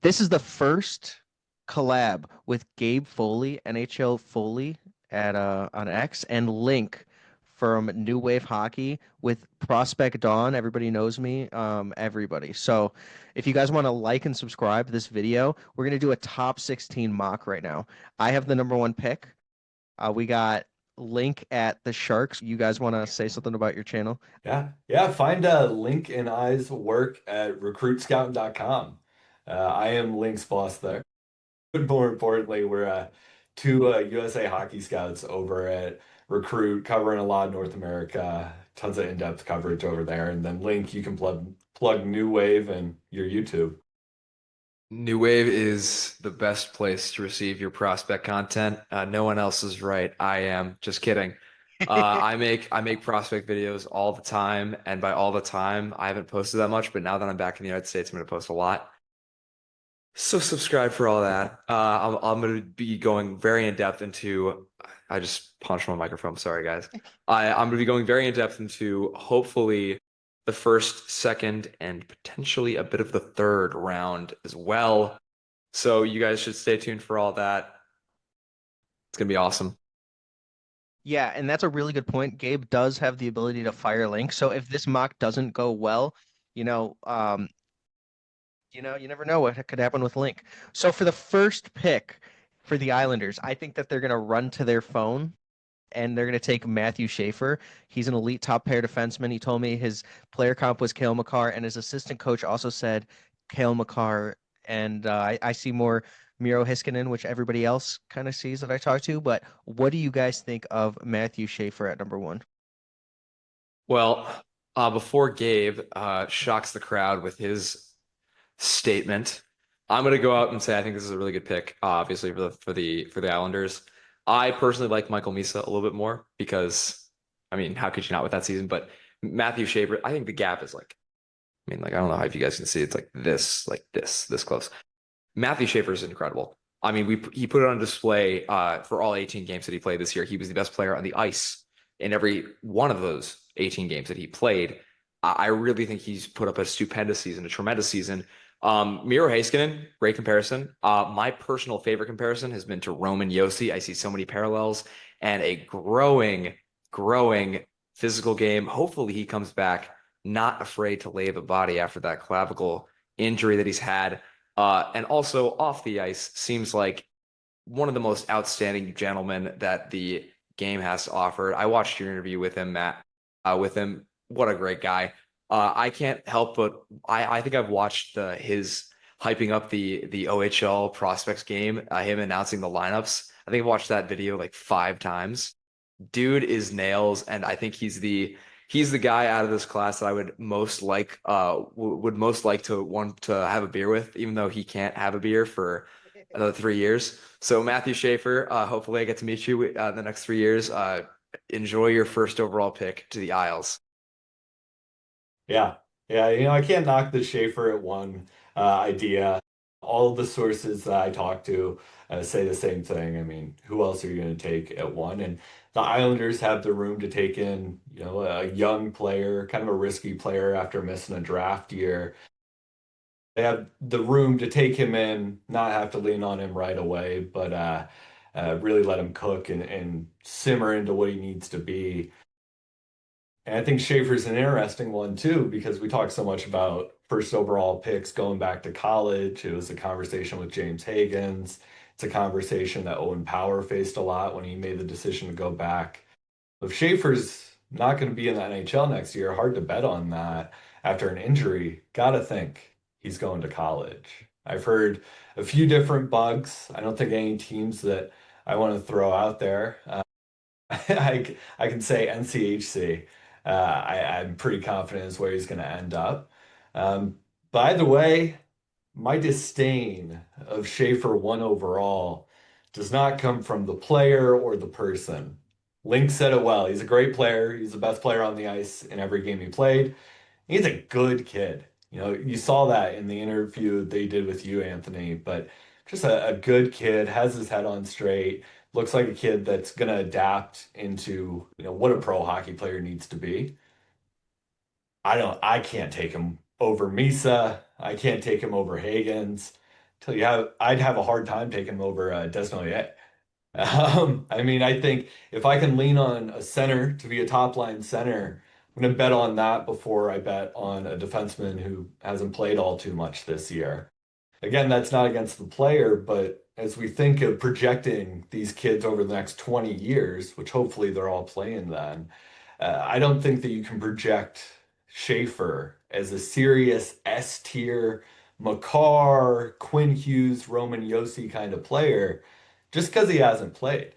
This is the first collab with Gabe Foley, NHL Foley at on X, and Link from New Wave Hockey with Prospect Dawn. Everybody knows me. Everybody. So if you guys want to like and subscribe to this video, we're gonna do a top 16 mock right now. I have the number one pick. We got Link at the Sharks. You guys want to say something about your channel? Yeah, yeah. Find Link and I's work at recruitscout.com. I am Link's boss there. But more importantly, we're two USA hockey scouts over at Recruit, covering a lot of North America, tons of in-depth coverage over there. And then Link, you can plug New Wave and your YouTube. New Wave is the best place to receive your prospect content. No one else is right. I am. Just kidding. I make prospect videos all the time, and by all the time, I haven't posted that much, but now that I'm back in the United States, I'm going to post a lot. So subscribe for all that. I'm going to be going very in depth into. I just punched my microphone. Sorry, guys. I'm going to be going very in depth into hopefully the first, second, and potentially a bit of the third round as well. So you guys should stay tuned for all that. It's gonna be awesome. Yeah, and that's a really good point. Gabe does have the ability to fire Link. So if this mock doesn't go well, you know, um, you never know what could happen with Link. So for the first pick for the Islanders, I think that they're going to run to their phone and they're going to take Matthew Schaefer. He's an elite top pair defenseman. He told me his player comp was Cael Makar, and his assistant coach also said Cael Makar. And I see more Miro Heiskanen, which everybody else kind of sees that I talk to. But what do you guys think of Matthew Schaefer at number one? Well, before Gabe shocks the crowd with his statement, I'm gonna go out and say I think this is a really good pick, obviously for the Islanders. I personally like Michael Misa a little bit more because, I mean, how could you not with that season? But Matthew Schaefer, I think the gap is like, I mean, like I don't know how if you guys can see, it's like this close. Matthew Schaefer is incredible. I mean, he put it on display for all 18 games that he played this year. He was the best player on the ice in every one of those 18 games that he played. I really think he's put up a stupendous season, a tremendous season. Miro Heiskanen, great comparison. My personal favorite comparison has been to Roman Yossi. I see so many parallels and a growing physical game. Hopefully he comes back not afraid to lay the body after that clavicle injury that he's had. And also off the ice seems like one of the most outstanding gentlemen that the game has to offer. I watched your interview with him, Matt. With him, what a great guy. I can't help but I think I've watched his hyping up the OHL prospects game, him announcing the lineups. I think I've watched that video like 5 times. Dude is nails, and I think he's the guy out of this class that I would most like would most like to want to have a beer with, even though he can't have a beer for another 3 years. So Matthew Schaefer, hopefully I get to meet you the next 3 years. Enjoy your first overall pick to the Isles. Yeah, yeah. I can't knock the Schaefer at one idea. All of the sources that I talk to say the same thing. I mean, who else are you going to take at one? And the Islanders have the room to take in, a young player, kind of a risky player after missing a draft year. They have the room to take him in, not have to lean on him right away, but really let him cook and simmer into what he needs to be. And I think Schaefer's an interesting one too, because we talk so much about first overall picks going back to college. It was a conversation with James Higgins. It's a conversation that Owen Power faced a lot when he made the decision to go back. If Schaefer's not going to be in the NHL next year, hard to bet on that after an injury. Gotta think he's going to college. I've heard a few different bugs. I don't think any teams that I want to throw out there. I can say NCHC. I'm pretty confident is where he's going to end up. Um, by the way, my disdain of Schaefer one overall does not come from the player or the person. Link said it well. He's a great player. He's the best player on the ice in every game he played. He's a good kid. You saw that in the interview they did with you, Anthony, but just a good kid, has his head on straight, looks like a kid that's going to adapt into, what a pro hockey player needs to be. I can't take him over Misa. I can't take him over Higgins. tell you how I'd have a hard time taking him over Desnoyers. I mean, I think if I can lean on a center to be a top line center, I'm going to bet on that before I bet on a defenseman who hasn't played all too much this year. Again, that's not against the player, but as we think of projecting these kids over the next 20 years, which hopefully they're all playing then, I don't think that you can project Schaefer as a serious S tier Makar, Quinn Hughes, Roman Yossi kind of player just because he hasn't played.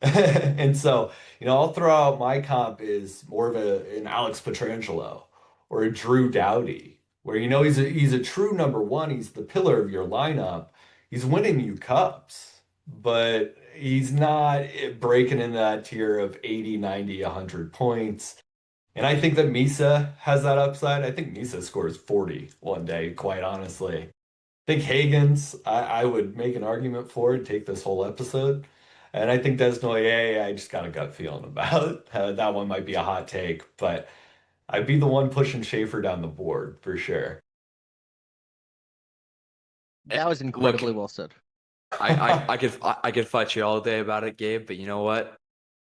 And so, I'll throw out my comp is more of an Alex Petrangelo or a Drew Doughty, where he's a true number one. He's the pillar of your lineup. He's winning you cups, but he's not breaking in that tier of 80, 90, 100 points. And I think that Misa has that upside. I think Misa scores 40 one day, quite honestly. I think Hagen's, I would make an argument for it, take this whole episode. And I think Desnoyers, I just got a gut feeling about. That one might be a hot take, but I'd be the one pushing Schaefer down the board for sure. That was incredibly well said. I could fight you all day about it, Gabe, but you know what?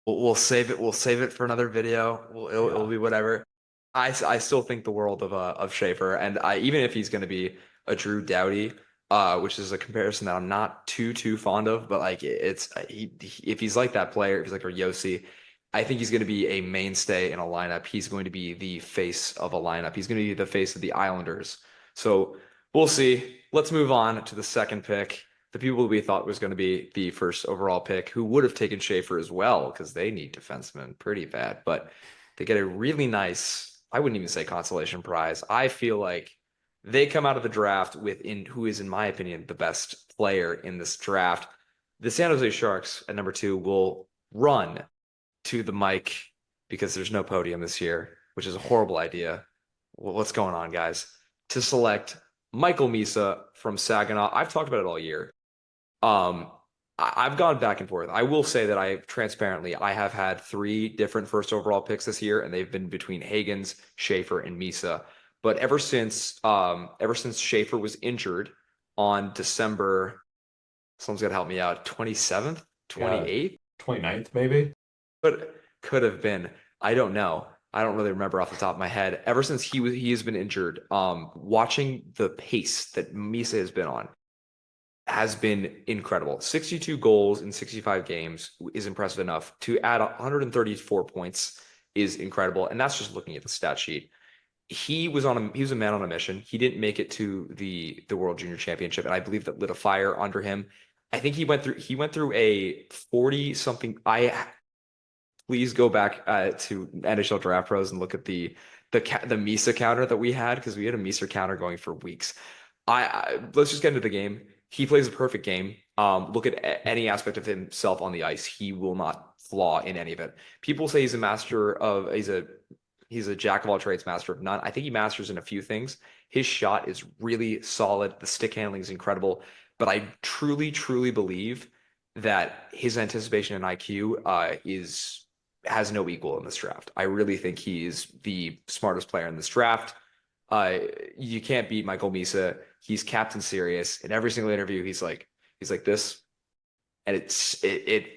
We'll save it. We'll save it for another video. It'll be whatever. I still think the world of Schaefer, and even if he's going to be a Drew Doughty, which is a comparison that I'm not too fond of, but like if he's like that player, if he's like a Yossi, I think he's going to be a mainstay in a lineup. He's going to be the face of a lineup. He's going to be the face of the Islanders. So we'll see. Let's move on to the second pick. The people we thought was going to be the first overall pick, who would have taken Schaefer as well, because they need defensemen pretty bad. But they get a really nice, I wouldn't even say consolation prize. I feel like they come out of the draft with who is, in my opinion, the best player in this draft. The San Jose Sharks at number 2 will run to the mic because there's no podium this year, which is a horrible idea. Well, what's going on, guys? To select Michael Misa from Saginaw. I've talked about it all year. I've gone back and forth. I will say that I have had 3 different first overall picks this year, and they've been between Hagens, Schaefer, and Misa. But ever since Schaefer was injured on December, someone's got to help me out, 27th, 28th, 29th maybe. But could have been. I don't know. I don't really remember off the top of my head. Ever since he has been injured, watching the pace that Misa has been on has been incredible. 62 goals in 65 games is impressive enough. To add 134 points is incredible, and that's just looking at the stat sheet. He was a man on a mission. He didn't make it to the World Junior Championship, and I believe that lit a fire under him. I think he went through a 40 something. Please go back to NHL Draft Pros and look at the Misa counter that we had, because we had a Misa counter going for weeks. Let's just get into the game. He plays a perfect game. Look at any aspect of himself on the ice. He will not flaw in any of it. People say he's a jack of all trades, master of none. I think he masters in a few things. His shot is really solid. The stick handling is incredible. But I truly believe that his anticipation and IQ has no equal in this draft. I really think he's the smartest player in this draft. You can't beat Michael Misa. He's captain serious. In every single interview, he's like this. And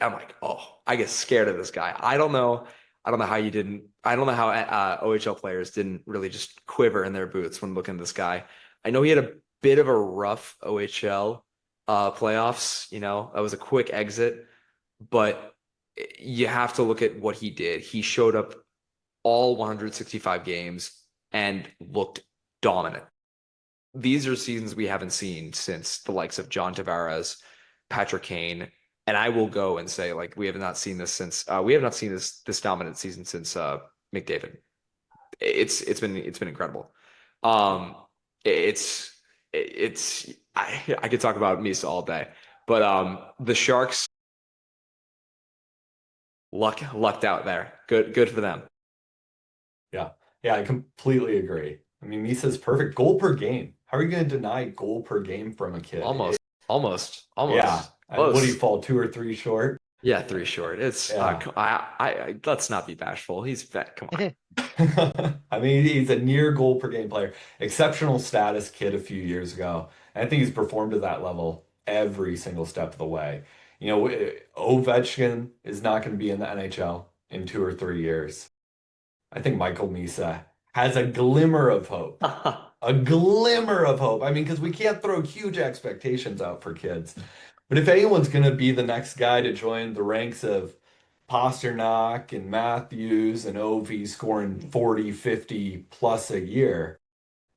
I'm like, oh, I get scared of this guy. I don't know how you didn't. I don't know how OHL players didn't really just quiver in their boots when looking at this guy. I know he had a bit of a rough OHL playoffs. That was a quick exit, but you have to look at what he did. He showed up all 165 games and looked dominant. These are seasons we haven't seen since the likes of John Tavares, Patrick Kane, and I will go and say, like, we have not seen this this dominant season since McDavid. It's been incredible. I could talk about Misa all day, but the Sharks lucked out there. Good for them. Yeah, I completely agree. I mean, Misa's perfect. Goal per game. How are you going to deny goal per game from a kid? Almost. Yeah. What do you fall 2 or 3 short? Yeah, three short. It's Yeah. let's not be bashful. He's fat. Come on. I mean, he's a near goal per game player. Exceptional status kid a few years ago. And I think he's performed to that level every single step of the way. You know, Ovechkin is not going to be in the NHL in 2 or 3 years. I think Michael Misa has a glimmer of hope. A glimmer of hope. I mean, because we can't throw huge expectations out for kids. But if anyone's going to be the next guy to join the ranks of Pasternak and Matthews and Ovi scoring 40, 50 plus a year,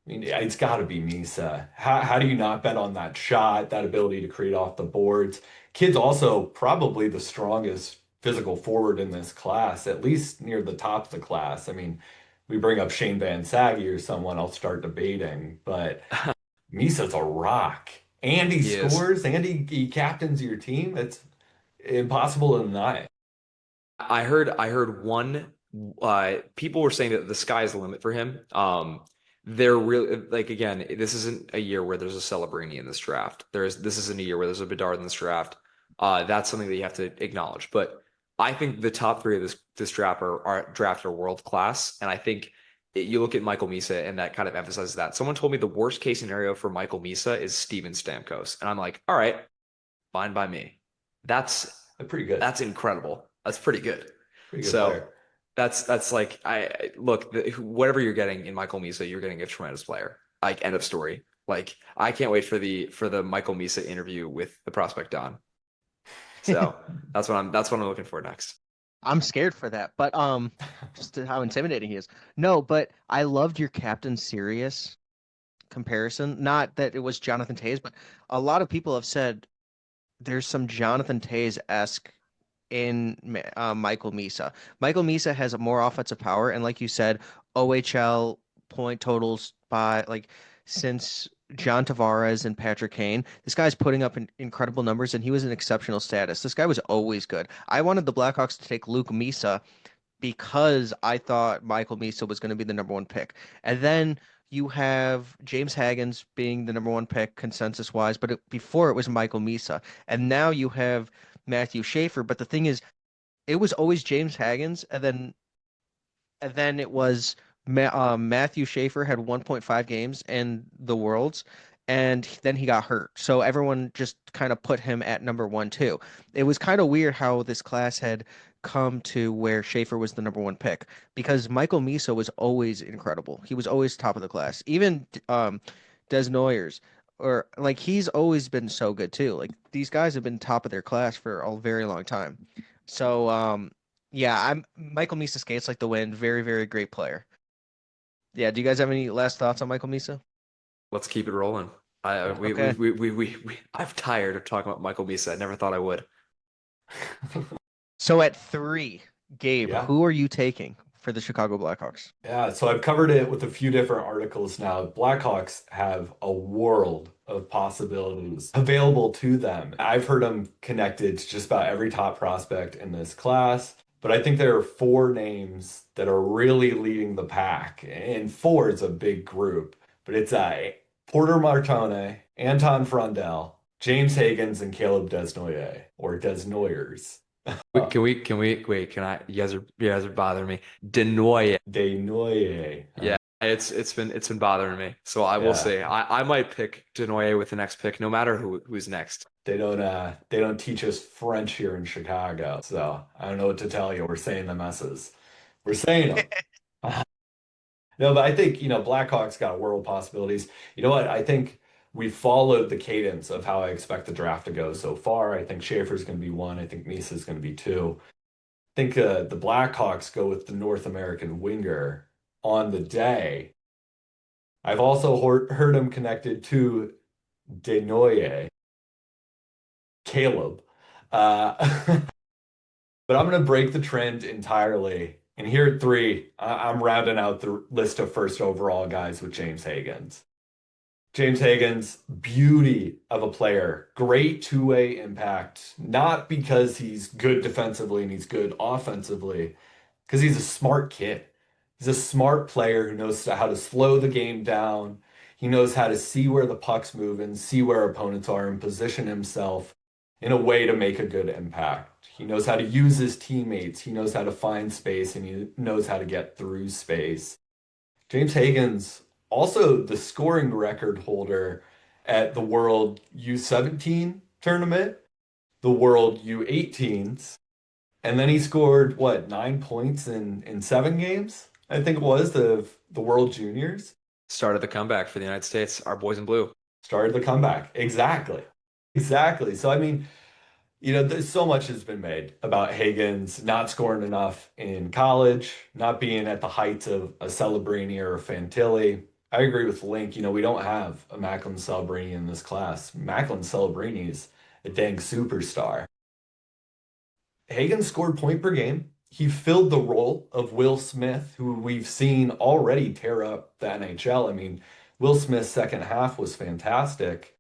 I mean, it's got to be Misa. How do you not bet on that shot, that ability to create off the boards? Kid's also probably the strongest physical forward in this class, at least near the top of the class. I mean, we bring up Shane Van Saggy or someone, I'll start debating, but Misa's a rock. And he He is. scores and he captains your team. It's impossible to deny. I heard one people were saying that the sky's the limit for him. They're really like again, this isn't a year where there's a Celebrini in this draft. This isn't a year where there's a Bedard in this draft. That's something that you have to acknowledge. But I think the top three of this draft are world class. And I think you look at Michael Misa and that kind of emphasizes that. Someone told me the worst case scenario for Michael Misa is Steven Stamkos. And I'm like, all right, fine by me. That's Pretty good. that's incredible. That's pretty good. Pretty good So player. that's like look, whatever you're getting in Michael Misa, you're getting a tremendous player. Like end of story. Like I can't wait for the Michael Misa interview with the prospect Don. So that's what I'm looking for next. I'm scared for that, but just how intimidating he is. No, but I loved your Captain Sirius comparison. Not that it was Jonathan Toews, but a lot of people have said there's some Jonathan Toews-esque in Michael Misa. Michael Misa has more offensive power, and like you said, OHL point totals by like since John Tavares and Patrick Kane, this guy's putting up incredible numbers, and he was in exceptional status. This guy was always good. I wanted the Blackhawks to take Luke Misa because I thought Michael Misa was going to be the number one pick. And then you have James Haggins being the number one pick consensus wise, but before it was Michael Misa. And now you have Matthew Schaefer. But the thing is, it was always James Haggins, and then it was Matthew Schaefer had 1.5 games in the Worlds, and then he got hurt. So everyone just kind of put him at number one too. It was kind of weird how this class had come to where Schaefer was the number one pick because Michael Misa was always incredible. He was always top of the class. Even Desnoyers or like he's always been so good too. Like these guys have been top of their class for a very long time. So yeah, I'm Michael Misa skates like the wind. Very, very great player. Yeah, do you guys have any last thoughts on Michael Misa? Let's keep it rolling. I we Okay. I'm tired of talking about Michael Misa. I never thought I would. So at 3, Gabe, Yeah. who are you taking for the Chicago Blackhawks? Yeah, so I've covered it with a few different articles now. Blackhawks have a world of possibilities available to them. I've heard them connected to just about every top prospect in this class, but I think there are four names that are really leading the pack, and four is a big group. But it's Porter Martone, Anton Frondell, James Higgins, and Caleb Desnoyer or Desnoyers. Can we wait? You guys are bothering me. Denoyer. Desnoyer. Yeah, it's been bothering me. So I will Yeah. say I might pick Denoyer with the next pick, no matter who's next. They don't teach us French here in Chicago, so I don't know what to tell you. We're saying the messes. We're saying them. No, but I think, Blackhawks got world possibilities. You know what? I think we followed the cadence of how I expect the draft to go so far. I think Schaefer's going to be one. I think Misa's going to be two. I think the Blackhawks go with the North American winger on the day. I've also heard him connected to Desnoyers, Caleb. Uh, but I'm going to break the trend entirely. And here at 3, I'm rounding out the list of first overall guys with James Higgins. James Higgins, beauty of a player, great two-way impact, not because he's good defensively and he's good offensively, because he's a smart kid. He's a smart player who knows how to slow the game down. He knows how to see where the puck's moving, see where opponents are, and position himself in a way to make a good impact. He knows how to use his teammates, he knows how to find space, and he knows how to get through space. James Hagen's also the scoring record holder at the World U17 tournament, the World U18s, and then he scored what, 9 points in 7 games, I think it was, the World Juniors. Started the comeback for the United States, our boys in blue. Started the comeback. Exactly. Exactly. So I mean, there's so much has been made about Higgins not scoring enough in college, not being at the heights of a Celebrini or a Fantilli. I agree with Link. We don't have a Macklin Celebrini in this class. Macklin Celebrini's a dang superstar. Hagen scored point per game. He filled the role of Will Smith, who we've seen already tear up the NHL. I mean, Will Smith's second half was fantastic.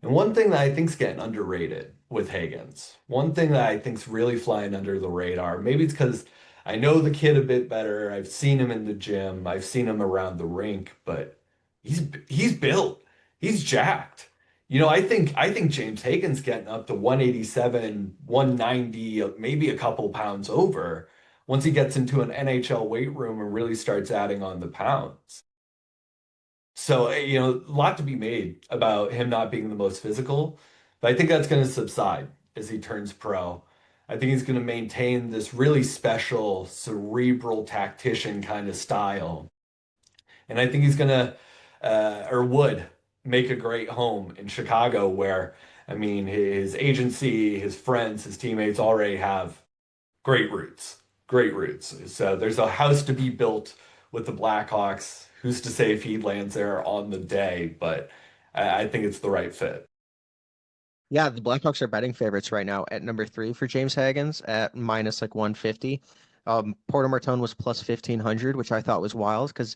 And one thing that I think's getting underrated with Higgins, one thing that I think's really flying under the radar, maybe it's because I know the kid a bit better. I've seen him in the gym, I've seen him around the rink, but he's built. He's jacked. I think James Higgins getting up to 187, 190, maybe a couple pounds over once he gets into an NHL weight room and really starts adding on the pounds. So, a lot to be made about him not being the most physical, but I think that's going to subside as he turns pro. I think he's going to maintain this really special cerebral tactician kind of style. And I think he's going to, or would, make a great home in Chicago, where, I mean, his agency, his friends, his teammates already have great roots, great roots. So there's a house to be built with the Blackhawks. Who's to say if he lands there on the day? But I think it's the right fit. Yeah, the Blackhawks are betting favorites right now at number 3 for James Higgins at minus like 150. Porter Martone was plus 1500, which I thought was wild because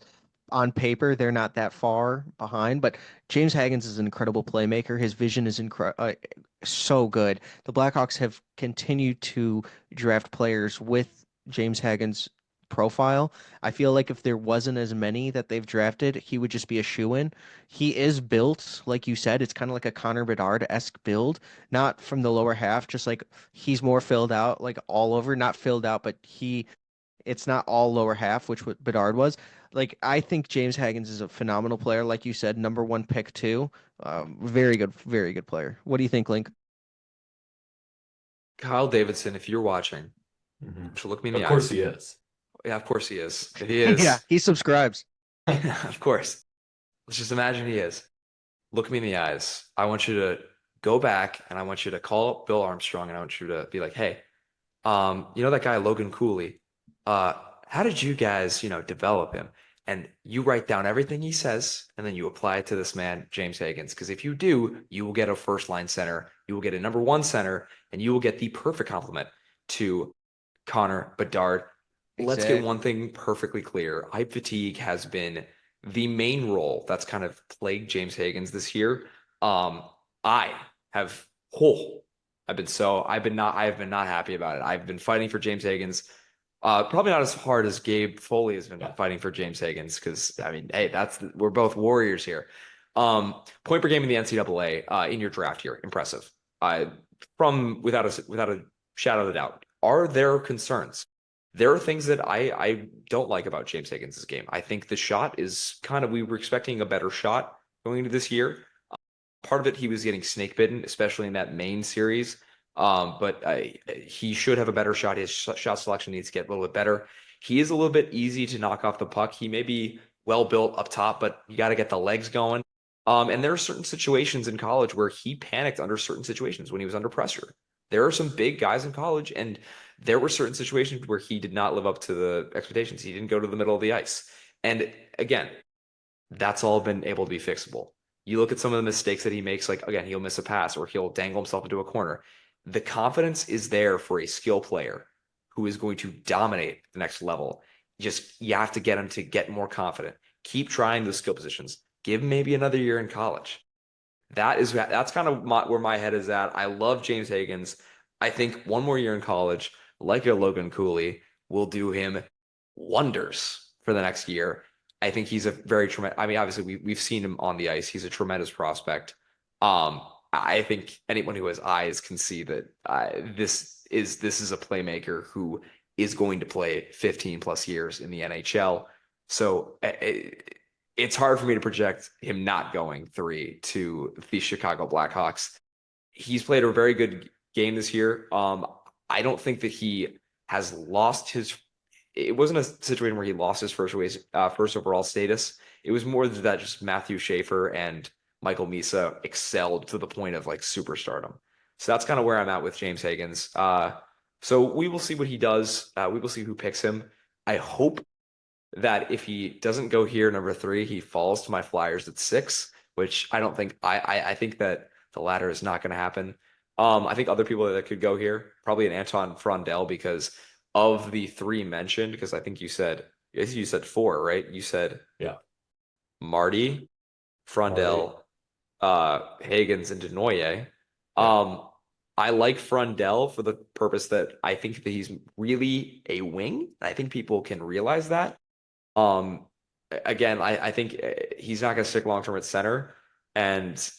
on paper they're not that far behind. But James Higgins is an incredible playmaker. His vision is so good. The Blackhawks have continued to draft players with James Higgins' profile. I feel like if there wasn't as many that they've drafted, he would just be a shoe-in. He is built, like you said, it's kind of like a Connor Bedard-esque build, not from the lower half, just like he's more filled out, like all over, not filled out, but it's not all lower half, which what Bedard was. Like I think James Higgins is a phenomenal player, like you said, number one pick too. Very good player. What do you think, Link? Kyle Davidson, if you're watching, Mhm. should look me in Of the course eyes. he is. Yeah, of course he is. If he Yeah, is, he subscribes. of course. Let's just imagine he is. Look me in the eyes. I want you to go back and I want you to call up Bill Armstrong and I want you to be like, hey, you know that guy Logan Cooley? Uh, how did you guys, develop him? And you write down everything he says, and then you apply it to this man, James Higgins. Because if you do, you will get a first line center, you will get a number one center, and you will get the perfect complement to Connor Bedard. Let's get one Exactly. thing perfectly clear. Hype fatigue has been the main role that's kind of plagued James Higgins this year. I have oh, I have been not happy about it. I've been fighting for James Higgins. Probably not as hard as Gabe Foley has been Yeah. fighting for James Higgins because I mean, hey, we're both warriors here. Point per game in the NCAA in your draft here, impressive. From without a shadow of a doubt. Are there concerns? There are things that I don't like about James Higgins' game. I think the shot is we were expecting a better shot going into this year. Part of it, he was getting snake bitten, especially in that main series. But he should have a better shot. His shot selection needs to get a little bit better. He is a little bit easy to knock off the puck. He may be well built up top, but you got to get the legs going. And there are certain situations in college where he panicked under certain situations when he was under pressure. There are some big guys in college, and there were certain situations where he did not live up to the expectations. He didn't go to the middle of the ice. And again, that's all been able to be fixable. You look at some of the mistakes that he makes, like again, he'll miss a pass or he'll dangle himself into a corner. The confidence is there for a skill player who is going to dominate the next level. You have to get him to get more confident. Keep trying those skill positions. Give him maybe another year in college. That's kind of where my head is at. I love James Higgins. I think one more year in college, like a Logan Cooley, will do him wonders for the next year. I think he's a very tremendous. I mean, obviously we've seen him on the ice. He's a tremendous prospect. I think anyone who has eyes can see that this is a playmaker who is going to play 15 plus years in the NHL. So it's hard for me to project him not going 3 to the Chicago Blackhawks. He's played a very good game this year. I don't think that he has lost his. It wasn't a situation where he lost his first overall status. It was more that just Matthew Schaefer and Michael Misa excelled to the point of like superstardom. So that's kind of where I'm at with James Higgins. So we will see what he does. We will see who picks him. I hope that if he doesn't go here, number 3, he falls to my Flyers at 6, which I don't think. I think that the latter is not going to happen. I think other people that could go here, probably an Anton Frondell, because of the 3 mentioned, because I think you said 4, right? You said Yeah. Marty, Frondell, Higgins, and Desnoyers. I like Frondell for the purpose that I think that he's really a wing. I think people can realize that. Again, I think he's not going to stick long term at center, and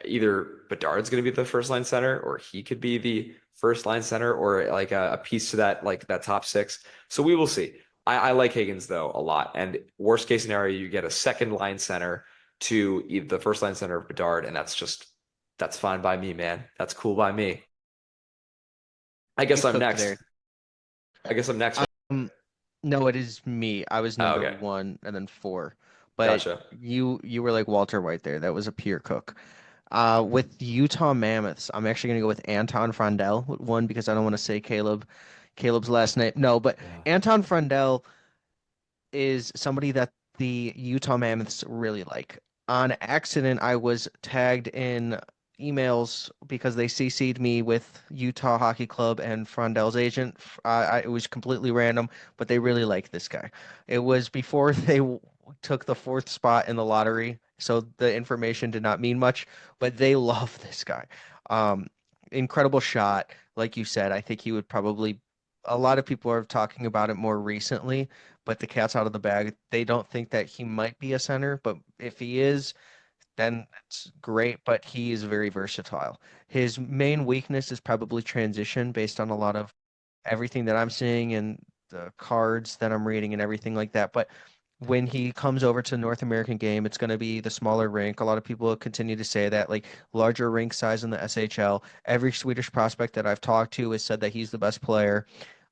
either Bedard's going to be the first line center, or he could be the first line center, or like a piece to that, like that top 6. So we will see. I like Higgins though a lot, and worst case scenario, you get a second line center to the first line center of Bedard, and that's fine by me, man. That's cool by me. I guess I'm next. There. I guess I'm next. No, it is me. I was number okay. 1 and then 4. But Gotcha. you were like Walter White there. That was a peer cook. With Utah Mammoths, I'm actually gonna go with Anton Frondell. 1, because I don't want to say Caleb's last name. No, but Anton Frondell is somebody that the Utah Mammoths really like. On accident, I was tagged in emails because they CC'd me with Utah Hockey Club and Frondell's agent. It was completely random, but they really like this guy. It was before they took the 4th spot in the lottery, so the information did not mean much, but they love this guy. Incredible shot. Like you said, I think he would probably, a lot of people are talking about it more recently, but the cat's out of the bag. They don't think that he might be a center, but if he is, then it's great, but he is very versatile. His main weakness is probably transition based on a lot of everything that I'm seeing and the cards that I'm reading and everything like that. But when he comes over to the North American game, it's going to be the smaller rink. A lot of people continue to say that, like larger rink size in the SHL. Every Swedish prospect that I've talked to has said that he's the best player.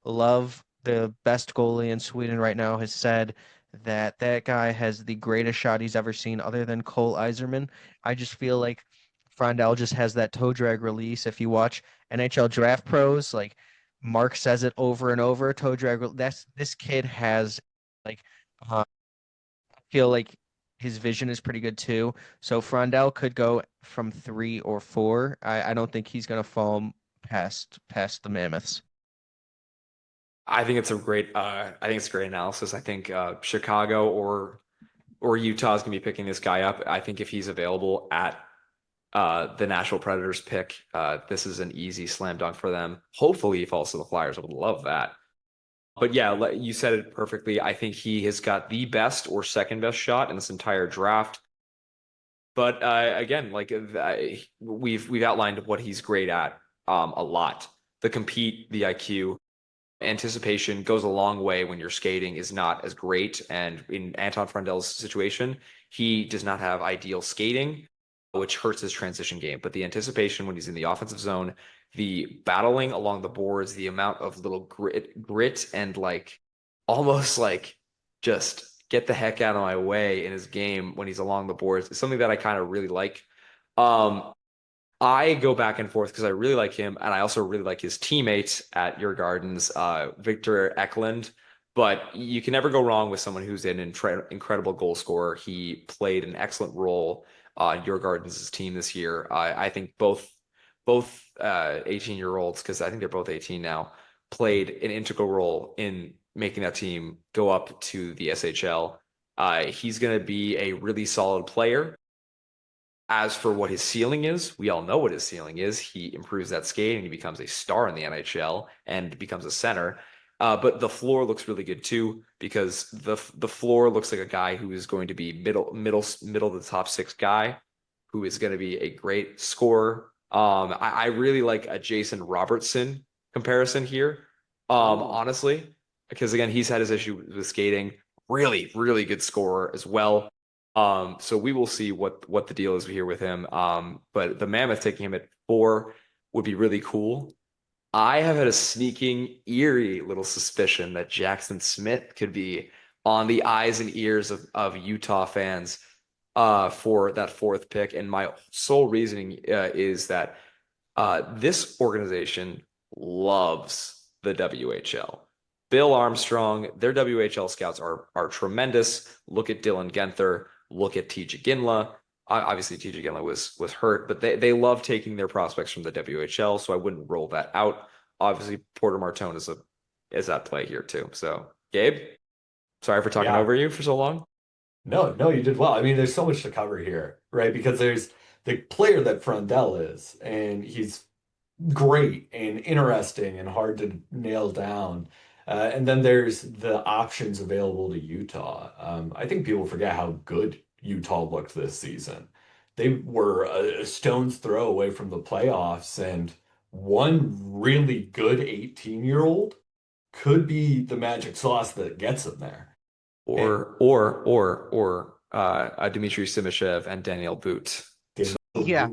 Love, the best goalie in Sweden right now, has said that that guy has the greatest shot he's ever seen other than Cole Iserman. I just feel like Frondell just has that toe drag release. If you watch NHL Draft Pros, like Mark says it over and over, toe drag. This kid has like I feel like his vision is pretty good too. So Frondell could go from 3 or 4. I don't think he's gonna fall past the Mammoths. I think it's a great analysis. I think Chicago or Utah is gonna be picking this guy up. I think if he's available at the Nashville Predators pick, this is an easy slam dunk for them. Hopefully he falls to the Flyers. I would love that. But yeah, you said it perfectly. I think he has got the best or second best shot in this entire draft. But again, like we've outlined what he's great at a lot. The compete, the IQ, anticipation goes a long way when your skating is not as great. And in Anton Frondell's situation, he does not have ideal skating, which hurts his transition game. But the anticipation when he's in the offensive zone, the battling along the boards, the amount of little grit and like almost like just get the heck out of my way in his game when he's along the boards is something that I kind of really like. I go back and forth because I really like him, and I also really like his teammate at Your Gardens, Victor Eklund. But you can never go wrong with someone who's an incredible goal scorer. He played an excellent role on Your Gardens' team this year. I think both 18-year-olds, because I think they're both 18 now, played an integral role in making that team go up to the SHL. He's going to be a really solid player. As for what his ceiling is, we all know what his ceiling is. He improves that skate and he becomes a star in the NHL and becomes a center. But the floor looks really good too, because the floor looks like a guy who is going to be middle of the top 6 guy, who is going to be a great scorer, I really like a Jason Robertson comparison here. Honestly, because again, he's had his issue with skating. Really, really good scorer as well. So we will see what the deal is here with him. But the Mammoth taking him at 4 would be really cool. I have had a sneaking, eerie little suspicion that Jackson Smith could be on the eyes and ears of Utah fans for that 4th pick. And my sole reasoning is that this organization loves the WHL. Bill Armstrong, their WHL scouts are tremendous. Look at Dylan Genther. Look at TJ Ginla. Obviously, TJ Ginla was hurt, but they love taking their prospects from the WHL, so I wouldn't roll that out. Obviously, Porter Martone is at play here too. So, Gabe, sorry for talking Yeah. over you for so long. No, you did well. I mean, there's so much to cover here, right? Because there's the player that Frondell is, and he's great and interesting and hard to nail down. And then there's the options available to Utah. I think people forget how good Utah looked this season. They were a stone's throw away from the playoffs, and one really good 18-year-old could be the magic sauce that gets them there. Or Dmitry Simashev and Daniel Boot. Yeah,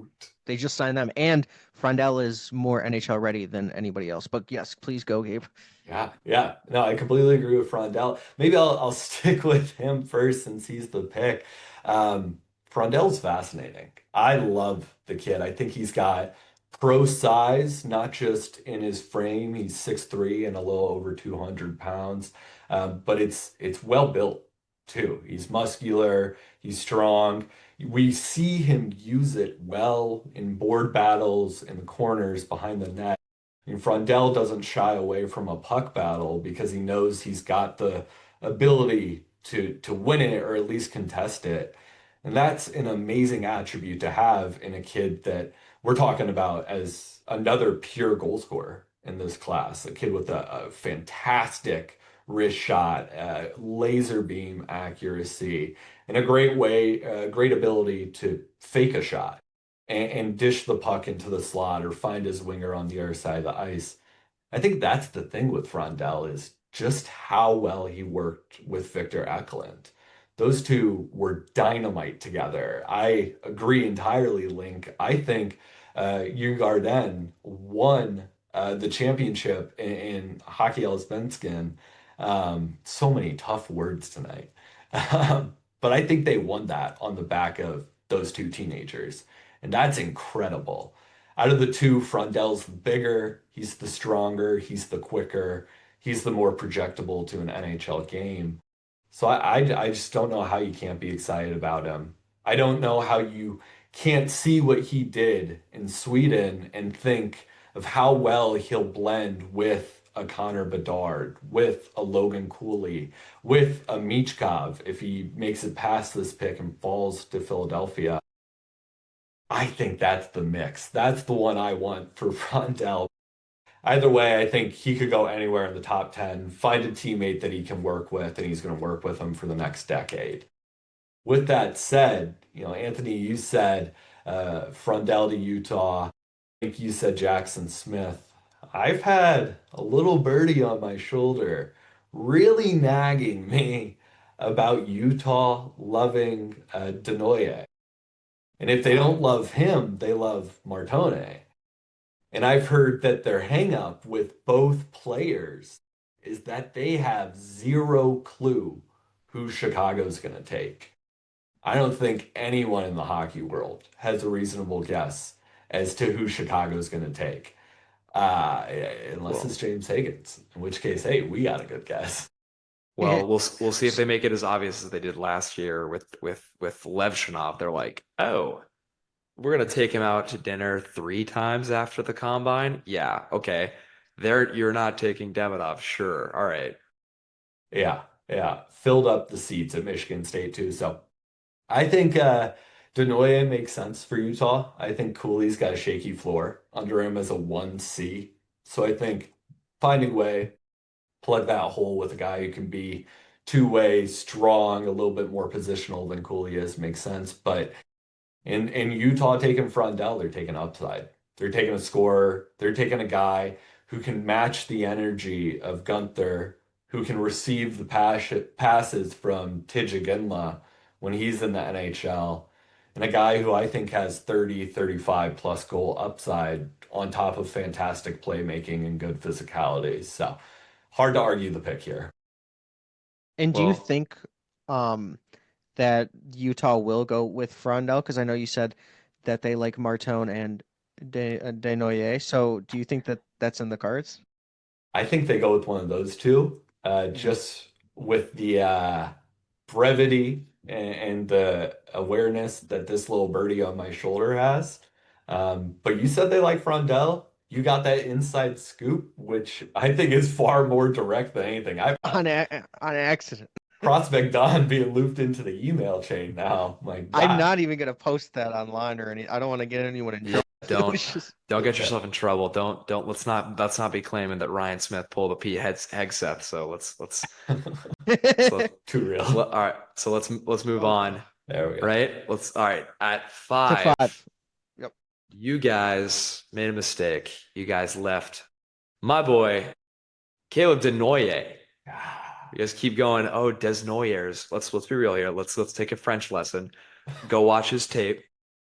they just signed them, and Frondell is more NHL ready than anybody else. But yes, please go, Gabe. Yeah. No, I completely agree with Frondell. Maybe I'll stick with him first since he's the pick. Frondell's fascinating. I love the kid. I think he's got pro size, not just in his frame. He's 6'3" and a little over 200 pounds. But it's well built too. He's muscular, he's strong. We see him use it well in board battles in the corners behind the net. I mean, Frondell doesn't shy away from a puck battle because he knows he's got the ability to win it or at least contest it. And that's an amazing attribute to have in a kid that we're talking about as another pure goal scorer in this class, a kid with a fantastic wrist shot, laser beam accuracy, and a great ability to fake a shot and dish the puck into the slot or find his winger on the other side of the ice. I think that's the thing with Frondell is just how well he worked with Victor Eklund. Those two were dynamite together. I agree entirely, Link. I think Garden won the championship in Hockey Allsvenskan. So many tough words tonight. But I think they won that on the back of those two teenagers. And that's incredible. Out of the two, Frondell's the bigger, he's the stronger, he's the quicker, he's the more projectable to an NHL game. So I just don't know how you can't be excited about him. I don't know how you can't see what he did in Sweden and think of how well he'll blend with a Connor Bedard, with a Logan Cooley, with a Michkov if he makes it past this pick and falls to Philadelphia. I think that's the mix. That's the one I want for Frondell. Either way, I think he could go anywhere in the top 10, find a teammate that he can work with, and he's going to work with him for the next decade. With that said, Anthony, you said Frondell to Utah. I think you said Jackson Smith. I've had a little birdie on my shoulder really nagging me about Utah loving Desnoyers. And if they don't love him, they love Martone. And I've heard that their hangup with both players is that they have zero clue who Chicago's going to take. I don't think anyone in the hockey world has a reasonable guess as to who Chicago's going to take. Unless it's James Higgins, in which case, hey, we got a good guess. Well, we'll see if they make it as obvious as they did last year with Levshunov. They're like, oh, we're gonna take him out to dinner 3 times after the combine. Yeah, okay. You're not taking Demidov, sure. All right. Yeah. Filled up the seats at Michigan State too. So I think Desnoyers makes sense for Utah. I think Cooley's got a shaky floor under him as a 1C. So I think finding a way, plug that hole with a guy who can be two-way, strong, a little bit more positional than Cooley is makes sense. But in Utah taking Frondell, they're taking upside. They're taking a scorer. They're taking a guy who can match the energy of Gunther, who can receive the passes from Tijagindla when he's in the NHL, and a guy who I think has 30, 35 plus goal upside on top of fantastic playmaking and good physicality. So hard to argue the pick here. And do you Well, think that Utah will go with Frondell? Because I know you said that they like Martone and Desnoyers. So do you think that that's in the cards? I think they go with one of those two, Mhm. just with the brevity and the awareness that this little birdie on my shoulder has. But you said they like Frondell. You got that inside scoop, which I think is far more direct than anything I've got. On accident. Prospect Don being looped into the email chain now. My I'm God. not even gonna post that online or any. I don't want to get anyone in yeah, trouble. It don't was just don't get Okay. yourself in trouble. Don't let's not be claiming that Ryan Smith pulled a Pete Hegseth. So Too real. all right. So let's move on. There we go. Right? Let's all right. At to 5, five. Yep. you guys made a mistake. You guys left my boy Caleb Denoyer. You guys keep going. Oh, Desnoyers. Let's be real here. Let's take a French lesson. Go watch his tape.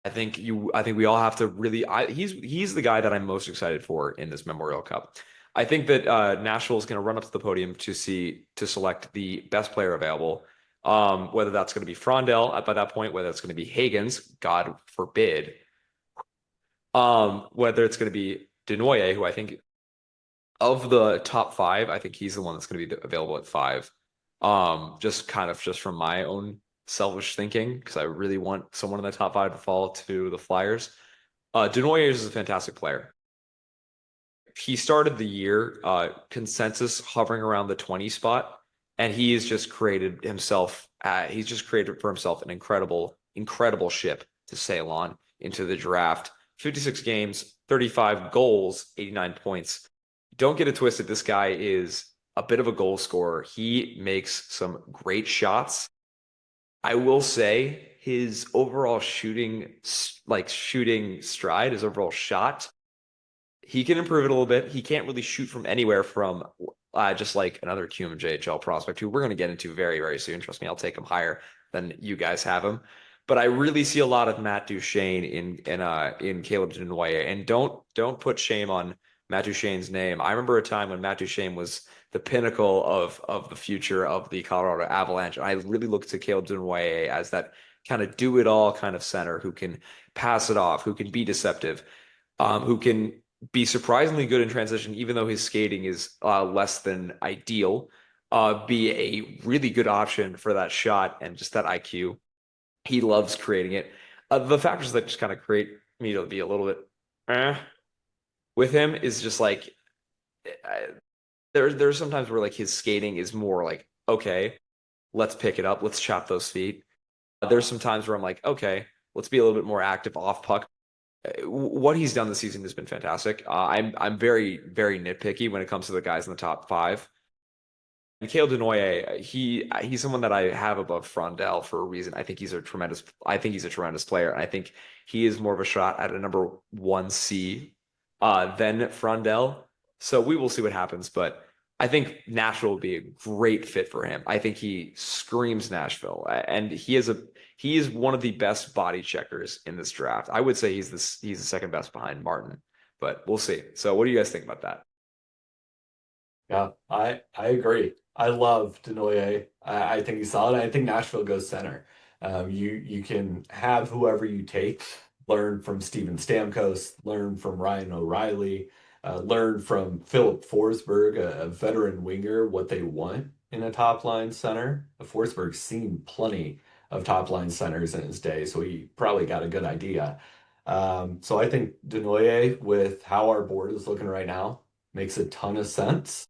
I think we all have to really. He's the guy that I'm most excited for in this Memorial Cup. I think that Nashville is going to run up to the podium to select the best player available. Whether that's going to be Frondell by that point, whether it's going to be Hagens, God forbid. Whether it's going to be Denoyer, who I think of the top 5, I think he's the one that's going to be available at 5. Just from my own selfish thinking, because I really want someone in the top 5 to fall to the Flyers. Desnoyers is a fantastic player. He started the year consensus hovering around the 20 spot, and he's just created for himself an incredible ship to sail on into the draft. 56 games, 35 goals, 89 points. Don't get it twisted. This guy is a bit of a goal scorer. He makes some great shots. I will say his overall shooting stride, his overall shot, he can improve it a little bit. He can't really shoot from anywhere from just like another QMJHL prospect who we're going to get into very, very soon. Trust me, I'll take him higher than you guys have him. But I really see a lot of Matt Duchene in Caleb Denoyer. And don't put shame on Matt Duchene's name. I remember a time when Matt Duchene was the pinnacle of the future of the Colorado Avalanche. And I really look to Caleb Denoyer as that kind of do it all kind of center who can pass it off, who can be deceptive, who can be surprisingly good in transition, even though his skating is less than ideal. Be a really good option for that shot and just that IQ. He loves creating it. The factors that just kind of create me to be a little bit with him is just like there's sometimes where like his skating is more like, okay, let's pick it up, let's chop those feet. There's some times where I'm like, okay, let's be a little bit more active off puck. What he's done this season has been fantastic. I'm very, very nitpicky when it comes to the guys in the top 5. And Cael Denoyer, he's someone that I have above Frondell for a reason. I think he's a tremendous player. And I think he is more of a shot at a number 1C than Frondell. So we will see what happens. But I think Nashville would be a great fit for him. I think he screams Nashville, and he is one of the best body checkers in this draft. I would say he's the second best behind Martin, but we'll see. So what do you guys think about that? Yeah, I agree. I love Denoyer. I think he's solid. I think Nashville goes center. You can have whoever you take, learn from Steven Stamkos, learn from Ryan O'Reilly, learn from Philip Forsberg, a veteran winger, what they want in a top line center. Forsberg's seen plenty of top line centers in his day, so he probably got a good idea. So I think Denoyer, with how our board is looking right now, makes a ton of sense.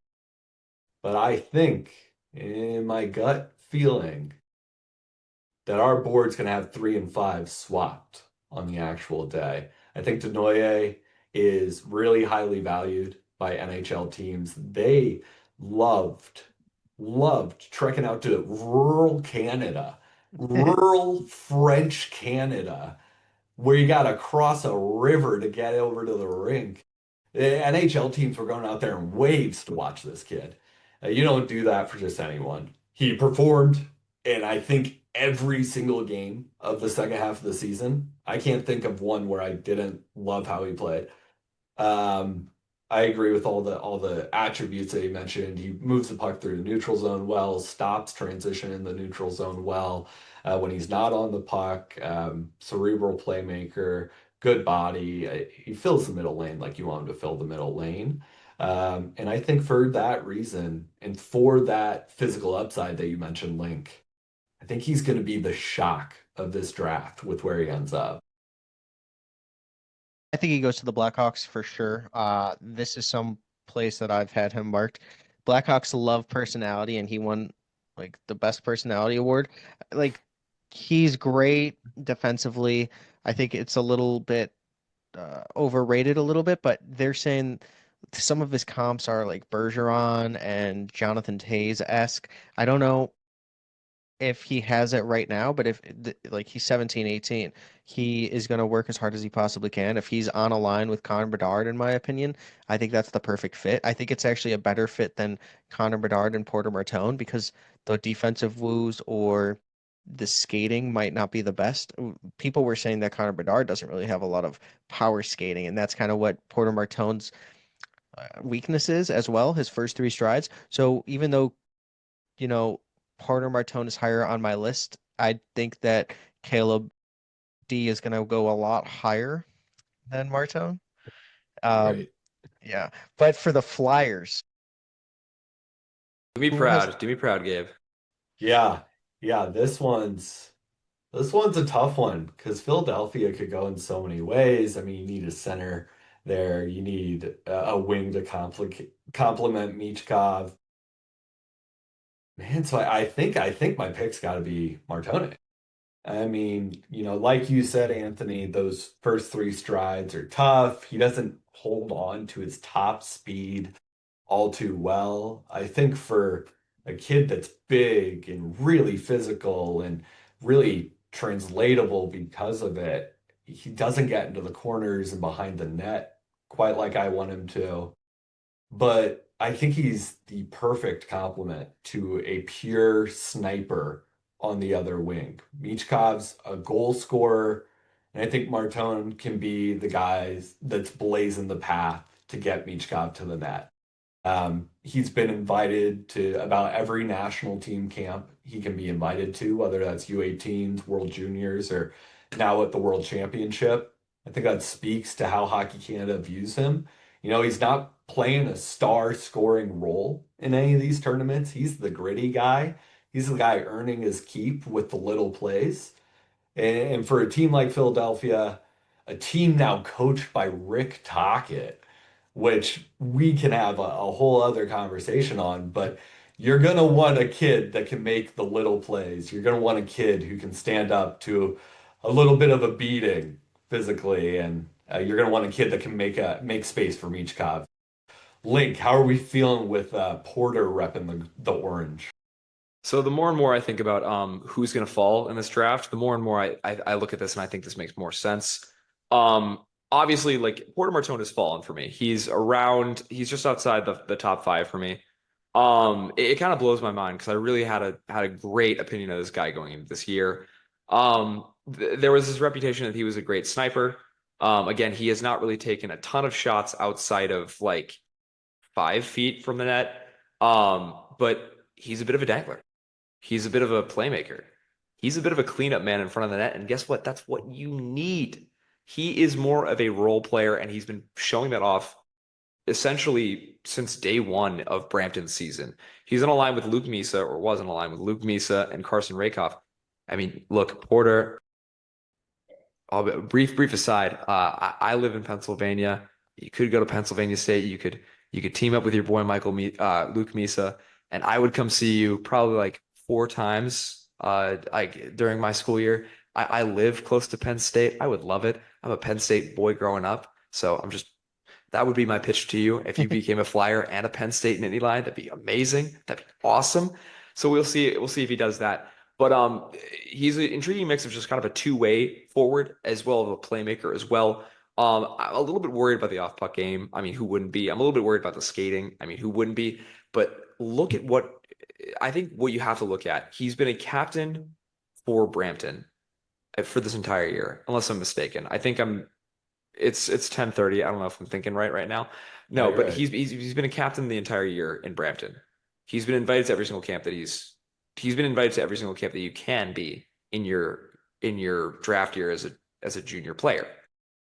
But I think, in my gut feeling, that our board's going to have 3 and 5 swapped on the actual day. I think Desnoyers is really highly valued by NHL teams. They loved, loved trekking out to rural Canada, rural French Canada where you got to cross a river to get over to the rink. The NHL teams were going out there in waves to watch this kid. You don't do that for just anyone. He performed in, I think, every single game of the second half of the season. I can't think of one where I didn't love how he played. Um, I agree with all the attributes that you mentioned. He moves the puck through the neutral zone well, stops transition in the neutral zone well. When he's not on the puck, cerebral playmaker, good body. He fills the middle lane like you want him to fill the middle lane. And I think for that reason, and for that physical upside that you mentioned, Link, I think he's going to be the shock of this draft with where he ends up. I think he goes to the Blackhawks for sure. This is some place that I've had him marked. Blackhawks love personality, and he won like the best personality award. Like he's great defensively. I think it's a little bit overrated a little bit, but they're saying some of his comps are like Bergeron and Jonathan Toews-esque. I don't know if he has it right now, but if like he's 17, 18, he is going to work as hard as he possibly can. If he's on a line with Connor Bedard, in my opinion, I think that's the perfect fit. I think it's actually a better fit than Connor Bedard and Porter Martone because the defensive woos or the skating might not be the best. People were saying that Connor Bedard doesn't really have a lot of power skating, and that's kind of what Porter Martone's weakness is as well, his first three strides. So even though you know, Porter Martone is higher on my list. I think that Caleb D is going to go a lot higher than Martone. Um, Right. yeah, but for the Flyers, Do me who has proud. Do me proud, Gabe. Yeah. Yeah, this one's a tough one because Philadelphia could go in so many ways. I mean, you need a center there. You need a wing to complement Michkov. Man, so I think my pick's got to be Martone. I mean, like you said, Anthony, those first three strides are tough. He doesn't hold on to his top speed all too well. I think for a kid that's big and really physical and really translatable because of it, he doesn't get into the corners and behind the net quite like I want him to. But I think he's the perfect complement to a pure sniper on the other wing. Michkov's a goal scorer, and I think Martone can be the guy that's blazing the path to get Michkov to the net. He's been invited to about every national team camp he can be invited to, whether that's U18s, World Juniors, or now at the World Championship. I think that speaks to how Hockey Canada views him. He's not playing a star scoring role in any of these tournaments. He's the gritty guy. He's the guy earning his keep with the little plays. And for a team like Philadelphia, a team now coached by Rick Tocchet, which we can have a whole other conversation on, but you're going to want a kid that can make the little plays. You're going to want a kid who can stand up to a little bit of a beating physically, and you're going to want a kid that can make space for Michkov. Link, how are we feeling with Porter repping the orange? So the more and more I think about who's going to fall in this draft, the more and more I look at this and I think this makes more sense. Obviously, like Porter Martone has fallen for me. He's just outside the top five for me. It kind of blows my mind because I really had a great opinion of this guy going into this year. There was this reputation that he was a great sniper. Again, he has not really taken a ton of shots outside of like 5 feet from the net. But he's a bit of a dangler. He's a bit of a playmaker. He's a bit of a cleanup man in front of the net. And guess what? That's what you need. He is more of a role player, and he's been showing that off essentially since day one of Brampton's season. He's on a line with Luke Misa, or was on a line with Luke Misa and Carson Rakoff. I mean, look, Porter, brief aside, I live in Pennsylvania. You could go to Pennsylvania State. You could team up with your boy Luke Misa, and I would come see you probably like 4 times like during my school year. I live close to Penn State. I would love it. I'm a Penn State boy growing up, so that would be my pitch to you. If you became a Flyer and a Penn State Nittany Lion, that'd be amazing. That'd be awesome. So we'll see. We'll see if he does that. But he's an intriguing mix of just kind of a two-way forward as well as a playmaker as well. I'm a little bit worried about the off-puck game. I mean, who wouldn't be? I'm a little bit worried about the skating. I mean, who wouldn't be? But look at I think what you have to look at. He's been a captain for Brampton for this entire year, unless I'm mistaken. I think it's 10:30. I don't know if I'm thinking right now. No, No, you're but right. he's been a captain the entire year in Brampton. He's been invited to every single camp that he's been invited to every single camp that you can be in your draft year as a junior player,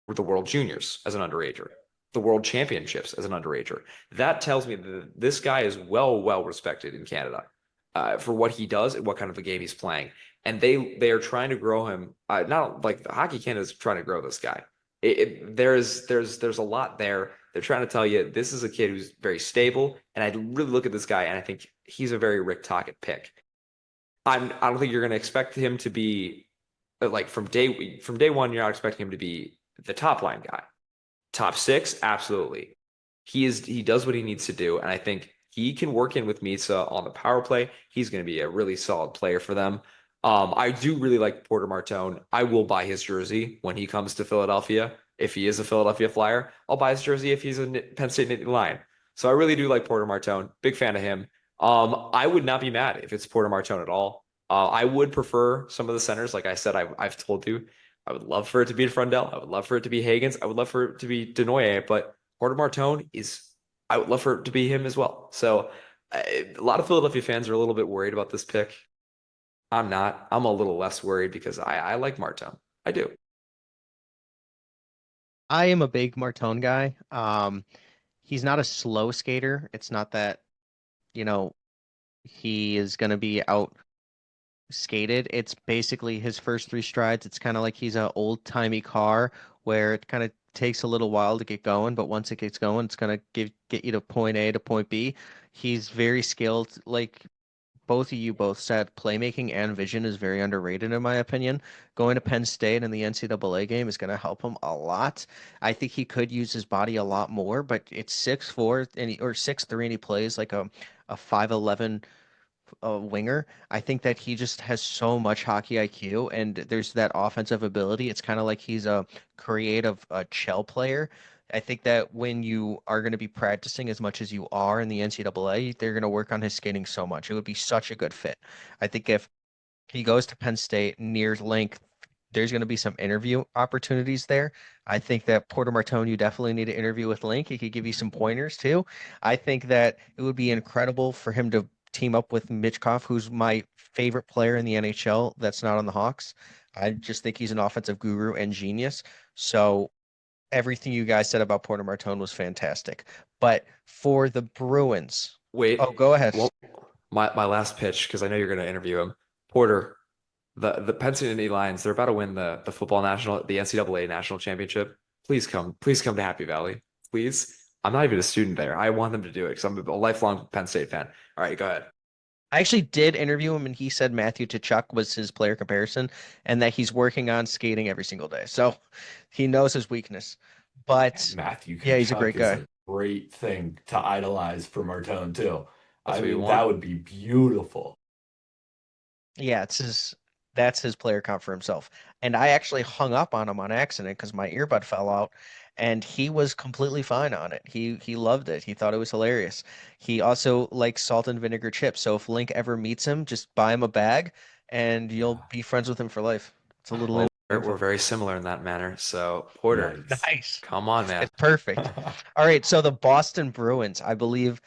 with the World Juniors as an underager, the World Championships as an underager. That tells me that this guy is well respected in Canada for what he does and what kind of a game he's playing. And they are trying to grow him. Not like Hockey Canada is trying to grow this guy. There's a lot there. They're trying to tell you this is a kid who's very stable, and I really look at this guy and I think he's a very Rick Tocchet pick. I don't think you're going to expect him to be like from day one. You're not expecting him to be the top line guy. Top six, absolutely. He does what he needs to do, and I think he can work in with Misa on the power play. He's going to be a really solid player for them. I do really like Porter Martone. I will buy his jersey when he comes to Philadelphia. If he is a Philadelphia Flyer, I'll buy his jersey if he's a Penn State Nittany Lion. So I really do like Porter Martone. Big fan of him. I would not be mad if it's Porter Martone at all. I would prefer some of the centers. Like I said, I've told you, I would love for it to be Frondell. I would love for it to be Hagens. I would love for it to be Desnoyers, but Porter Martone I would love for it to be him as well. So a lot of Philadelphia fans are a little bit worried about this pick. I'm not. I'm a little less worried because I like Martone. I do. I am a big Martone guy. He's not a slow skater. It's not that, you know, he is going to be out skated. It's basically his first three strides. It's kind of like he's an old-timey car where it kind of takes a little while to get going, but once it gets going, it's going to get you to point A to point B. He's very skilled. Like both of you both said, playmaking and vision is very underrated in my opinion. Going to Penn State in the NCAA game is going to help him a lot. I think he could use his body a lot more, but it's 6'4" or 6'3" and he plays like a 5'11" winger. I think that he just has so much hockey IQ and there's that offensive ability. It's kind of like he's a creative shell player. I think that when you are going to be practicing as much as you are in the NCAA, they're going to work on his skating so much. It would be such a good fit. I think if he goes to Penn State near length, there's going to be some interview opportunities there. I think that Porter Martone, you definitely need to interview with Link. He could give you some pointers too. I think that it would be incredible for him to team up with Mrtka, who's my favorite player in the NHL that's not on the Hawks. I just think he's an offensive guru and genius. So everything you guys said about Porter Martone was fantastic. But for the Bruins, Wait, oh, go ahead. well, my last pitch because I know you're going to interview him. Porter, the Penn State Nittany Lions, they're about to win the NCAA national championship. Please come to Happy Valley, please. I'm not even a student there. I want them to do it because I'm a lifelong Penn State fan. All right, go ahead. I actually did interview him, and he said Matthew Tkachuk was his player comparison, and that he's working on skating every single day. So he knows his weakness. But Matthew yeah, he's a great Kachuk is guy. a great thing to idolize for Martone too. That's I what you mean, that want. would be beautiful. Yeah, that's his player comp for himself. And I actually hung up on him on accident because my earbud fell out, and he was completely fine on it. He loved it. He thought it was hilarious. He also likes salt and vinegar chips. So if Link ever meets him, just buy him a bag, and you'll be friends with him for life. It's a little Well, we're info. very similar in that manner. So, Porter, Yikes. Nice. come on, man. It's perfect. All right, so the Boston Bruins, I believe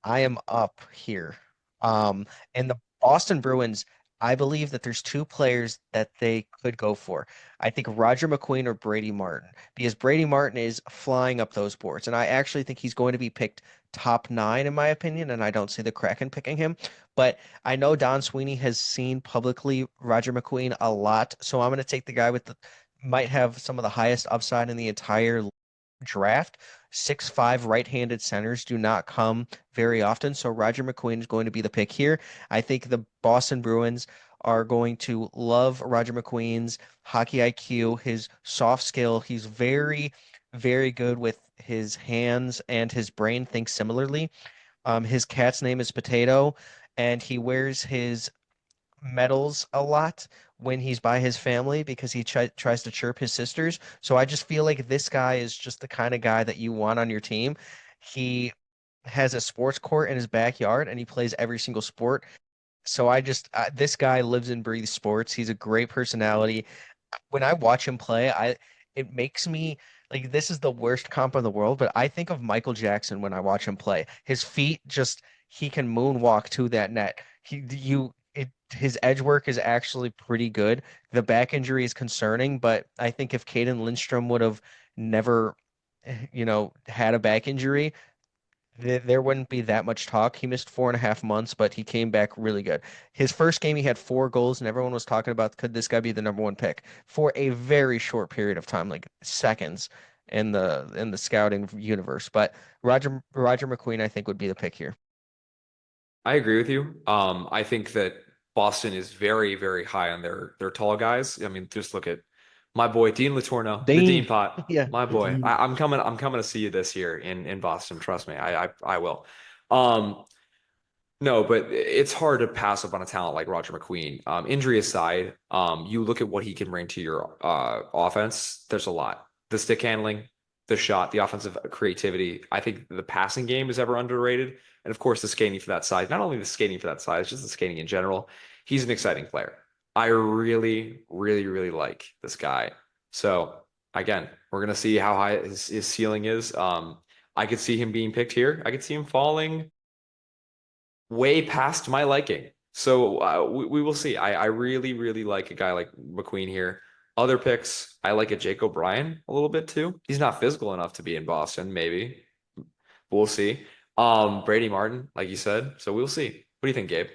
I am up here. And the Boston Bruins, I believe that there's two players that they could go for. I think Roger McQueen or Brady Martin, because Brady Martin is flying up those boards. And I actually think he's going to be picked top nine, in my opinion, and I don't see the Kraken picking him. But I know Don Sweeney has seen publicly Roger McQueen a lot, so I'm going to take the guy with the might have some of the highest upside in the entire draft. 6'5" right-handed centers do not come very often, so Roger McQueen is going to be the pick here. I think the Boston Bruins are going to love Roger McQueen's hockey IQ, his soft skill. He's very good with his hands and his brain thinks similarly. His cat's name is Potato, and he wears his meddles a lot when he's by his family because he tries to chirp his sisters. So I just feel like this guy is just the kind of guy that you want on your team. He has a sports court in his backyard and he plays every single sport. So this guy lives and breathes sports. He's a great personality. When I watch him play, it makes me like this is the worst comp in the world, but I think of Michael Jackson when I watch him play. His feet just he can moonwalk to that net. His edge work is actually pretty good. The back injury is concerning, but I think if Caden Lindstrom would have never, had a back injury, there wouldn't be that much talk. He missed 4.5 months, but he came back really good. His first game, he had 4 goals, and everyone was talking about could this guy be the number one pick for a very short period of time, like seconds in the scouting universe. But Roger McQueen, I think, would be the pick here. I agree with you. I think that Boston is very, very high on their tall guys. I mean, just look at my boy Dean Latorno, the Dean Dean, Pot, yeah, my The boy. Dean. I'm coming to see you this year in Boston. Trust me, I will. Um, no, but it's hard to pass up on a talent like Roger McQueen. Injury aside, you look at what he can bring to your offense. There's a lot. The stick handling, the shot, the offensive creativity. I think the passing game is ever underrated, and of course, the skating for that size. Not only the skating for that size, just the skating in general. He's an exciting player. I really, really, really like this guy. So again, we're gonna see how high his ceiling is. I could see him being picked here. I could see him falling way past my liking. So we will see. I really, really like a guy like McQueen here. Other picks, I like a Jake O'Brien a little bit too. He's not physical enough to be in Boston, maybe. We'll see. Brady Martin, like you said. So we'll see. What do you think, Gabe?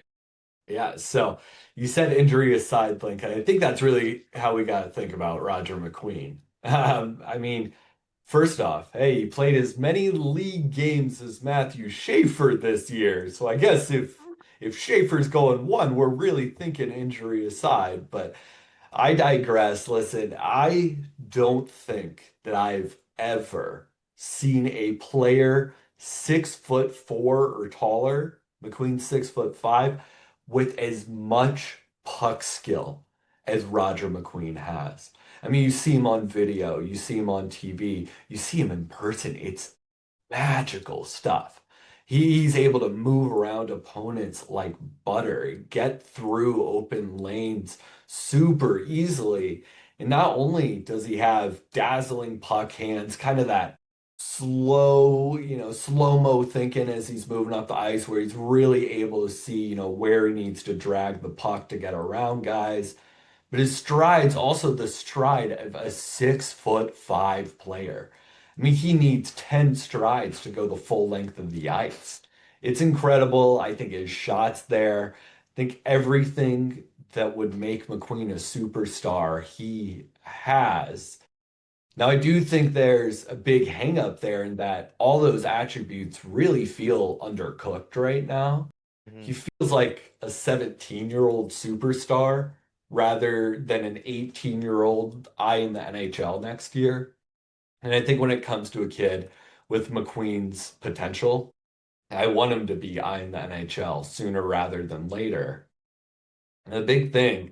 Yeah, so you said injury aside, Link, and I think that's really how we got to think about Roger McQueen. I mean, first off, hey, he played as many league games as Matthew Schaefer this year. So I guess if Schaefer's going one, we're really thinking injury aside. But I digress. Listen, I don't think that I've ever seen a player 6'4" or taller, McQueen's 6'5", with as much puck skill as Roger McQueen has. I mean, you see him on video, you see him on TV, you see him in person. It's magical stuff. He's able to move around opponents like butter, get through open lanes super easily. And not only does he have dazzling puck hands, kind of that slow, slow-mo thinking as he's moving up the ice, where he's really able to see, where he needs to drag the puck to get around guys. But his stride's also the stride of a 6'5" player. I mean, he needs 10 strides to go the full length of the ice. It's incredible. I think his shot's there. I think everything that would make McQueen a superstar, he has. Now, I do think there's a big hang up there in that all those attributes really feel undercooked right now. Mhm. He feels like a 17-year-old superstar rather than an 18-year-old eyeing the NHL next year. And I think when it comes to a kid with McQueen's potential, I want him to be eyeing the NHL sooner rather than later. And the big thing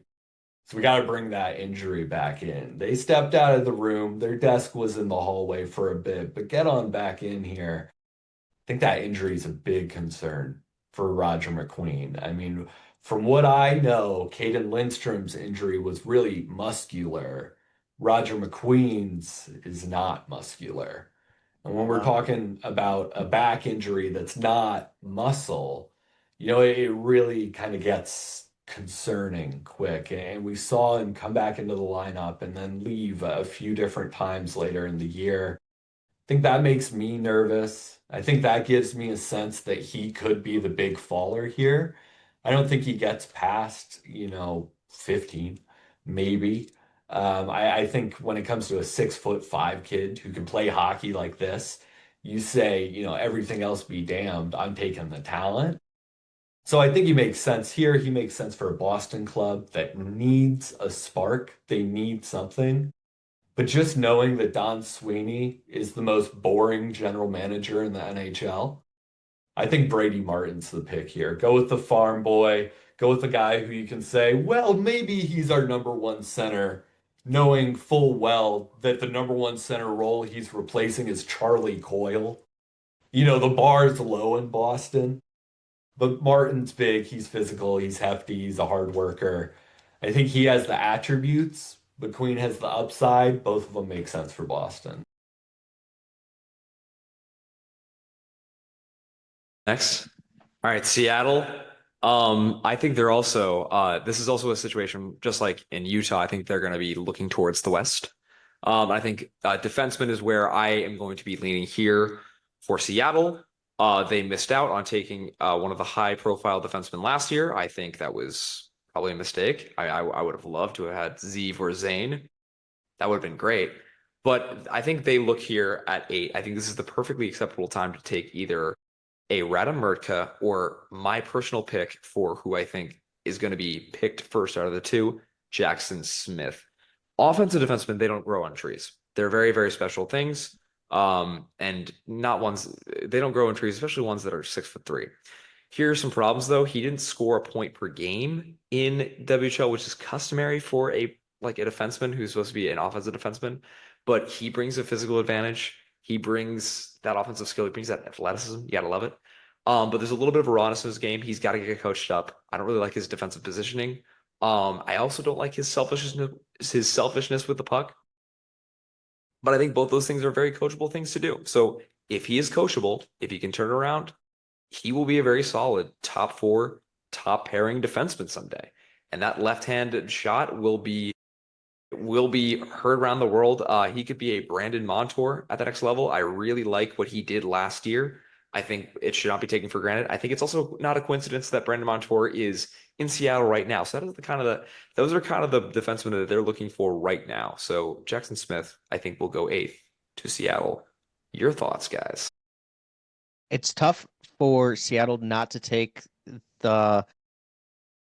is we got to bring that injury back in. They stepped out of the room. Their desk was in the hallway for a bit, but get on back in here. I think that injury is a big concern for Roger McQueen. I mean, from what I know, Caden Lindstrom's injury was really muscular. Roger McQueen's is not muscular. And when we're Wow. talking about a back injury that's not muscle, it really kind of gets concerning quick. And we saw him come back into the lineup and then leave a few different times later in the year. I think that makes me nervous. I think that gives me a sense that he could be the big faller here. I don't think he gets past, 15, maybe. I think when it comes to a 6'5" kid who can play hockey like this, you say, everything else be damned, I'm taking the talent. So I think he makes sense here. He makes sense for a Boston club that needs a spark. They need something. But just knowing that Don Sweeney is the most boring general manager in the NHL, I think Brady Martin's the pick here. Go with the farm boy, Go with a guy who you can say, well, maybe he's our number one center, knowing full well that the number one center role he's replacing is Charlie Coyle. You know, the bar is low in Boston, but Martin's big, he's physical, he's hefty, he's a hard worker. I think he has the attributes, but Queen has the upside. Both of them make sense for Boston. Next. All right, Seattle. I think they're also this is also a situation just like in Utah. I think they're going to be looking towards the West. I think defenseman is where I am going to be leaning here for Seattle. They missed out on taking one of the high-profile defensemen last year. I think that was probably a mistake. I would have loved to have had Zeev or Zane. That would have been great. But I think they look here at 8. I think this is the perfectly acceptable time to take either a Radam Mrtka or my personal pick for who I think is going to be picked first out of the two, Jackson Smith. Offensive defensemen, they don't grow on trees. They're very, very special things. And not ones, they don't grow on trees, especially ones that are 6'3". Here are some problems though. He didn't score a point per game in WHL, which is customary for a defenseman who's supposed to be an offensive defenseman, but he brings a physical advantage. He brings that offensive skill. He brings that athleticism. You gotta love it. But there's a little bit of rawness in his game. He's got to get coached up. I don't really like his defensive positioning. I also don't like his selfishness with the puck. But I think both those things are very coachable things to do. So if he is coachable, if he can turn around, he will be a very solid top 4, top pairing defenseman someday. And that left-handed shot will be heard around the world. He could be a Brandon Montour at the next level. I really like what he did last year. I think it should not be taken for granted. I think it's also not a coincidence that Brandon Montour is in Seattle right now. So those are kind of the defensemen that they're looking for right now. So Jackson Smith, I think, will go 8th to Seattle. Your thoughts, guys? It's tough for Seattle not to take the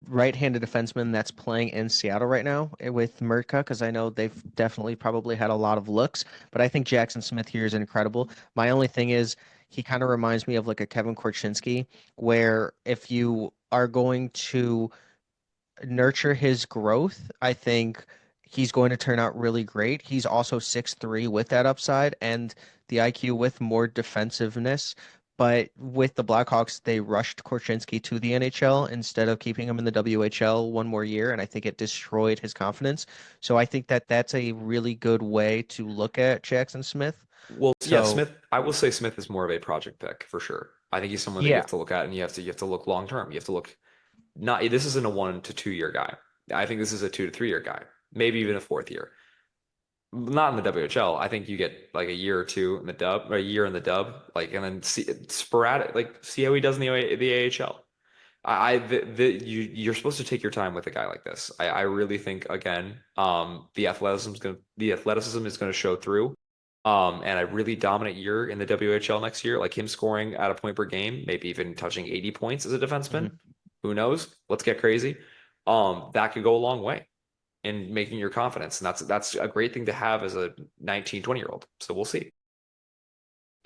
right-handed defenseman that's playing in Seattle right now with Mrtka, because I know they've definitely probably had a lot of looks, but I think Jackson Smith here is incredible. My only thing is he kind of reminds me of like a Kevin Korchinski, where if you are going to nurture his growth, I think he's going to turn out really great. He's also 6'3" with that upside and the IQ with more defensiveness. But with the Blackhawks, they rushed Korchinski to the NHL instead of keeping him in the WHL one more year, and I think it destroyed his confidence. So I think that that's a really good way to look at Jackson Smith. Well, yeah, So Smith. I will say Smith is more of a project pick for sure. I think he's someone that you yeah, have to look at, and you have to look long term. You have to look not. This isn't a 1 to 2 year guy. I think this is a 2 to 3 year guy, maybe even a 4th year. Not in the WHL. I think you get like a year or two in the dub, or a year in the dub, like, and then see sporadic, like see how he does in the AHL. You're supposed to take your time with a guy like this. I really think again, the athleticism is gonna show through. And a really dominant year in the WHL next year, like him scoring at a point per game, maybe even touching 80 points as a defenseman. mhm. Who knows? Let's get crazy. That could go a long way in making your confidence. And that's a great thing to have as a 19, 20-year-old. So we'll see.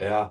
Yeah.